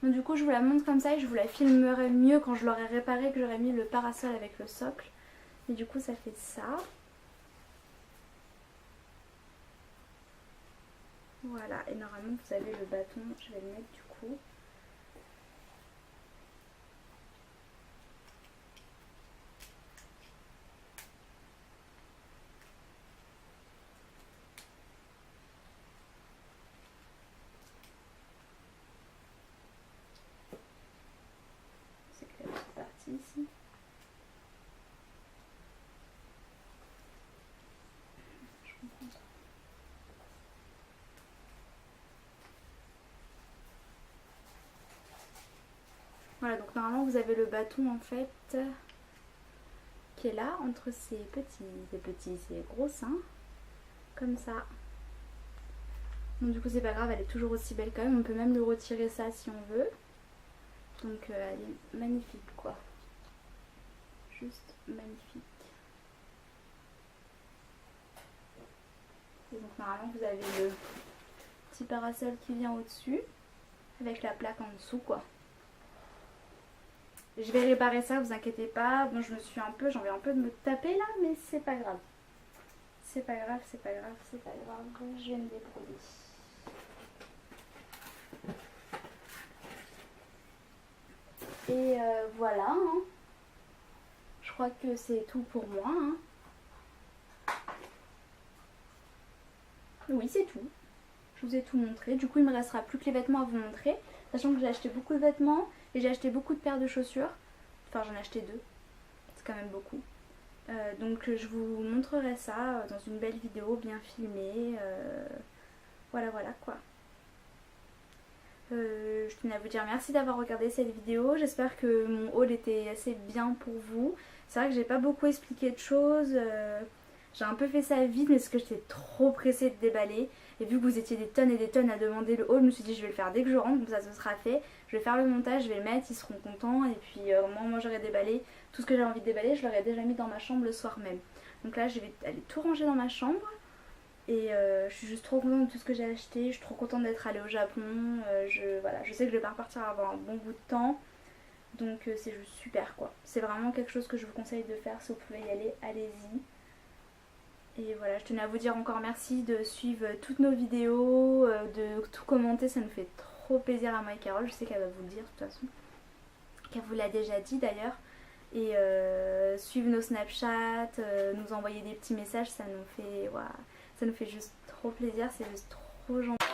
Donc du coup je vous la montre comme ça et je vous la filmerai mieux quand je l'aurai réparé, que j'aurai mis le parasol avec le socle. Et du coup ça fait ça. Voilà, et normalement vous avez le bâton, je vais le mettre du coup. C'est que la petite partie ici. Je comprends pas. Voilà, donc normalement vous avez le bâton en fait qui est là entre ces gros seins, comme ça. Donc du coup c'est pas grave, elle est toujours aussi belle quand même, on peut même le retirer ça si on veut. Donc elle est magnifique quoi, juste magnifique. Et donc normalement vous avez le petit parasol qui vient au-dessus avec la plaque en dessous quoi. Je vais réparer ça, vous inquiétez pas. Bon, j'ai envie un peu de me taper là, mais c'est pas grave. C'est pas grave, c'est pas grave, c'est pas grave. Je vais me débrouiller. Et voilà. Hein. Je crois que c'est tout pour moi. Hein. Oui, c'est tout. Je vous ai tout montré. Du coup, il me restera plus que les vêtements à vous montrer. Sachant que j'ai acheté beaucoup de vêtements et j'ai acheté beaucoup de paires de chaussures. Enfin, j'en ai acheté 2. C'est quand même beaucoup. Donc je vous montrerai ça dans une belle vidéo bien filmée. Voilà quoi. Je tenais à vous dire merci d'avoir regardé cette vidéo. J'espère que mon haul était assez bien pour vous. C'est vrai que j'ai pas beaucoup expliqué de choses. J'ai un peu fait ça vite mais parce que j'étais trop pressée de déballer. Et vu que vous étiez des tonnes et des tonnes à demander le haul, je me suis dit je vais le faire dès que je rentre, comme ça ce sera fait. Je vais faire le montage, je vais le mettre, ils seront contents. Et puis moi j'aurai déballé tout ce que j'ai envie de déballer, je l'aurais déjà mis dans ma chambre le soir même. Donc là je vais aller tout ranger dans ma chambre. Et je suis juste trop contente de tout ce que j'ai acheté, je suis trop contente d'être allée au Japon. Voilà, je sais que je vais pas repartir avant un bon bout de temps. Donc c'est juste super quoi. C'est vraiment quelque chose que je vous conseille de faire, si vous pouvez y aller, allez-y. Et voilà, je tenais à vous dire encore merci de suivre toutes nos vidéos, de tout commenter, ça nous fait trop plaisir à moi et Carole. Je sais qu'elle va vous le dire de toute façon, qu'elle vous l'a déjà dit d'ailleurs. Et suivre nos Snapchat, nous envoyer des petits messages, ça nous fait juste trop plaisir, c'est juste trop gentil.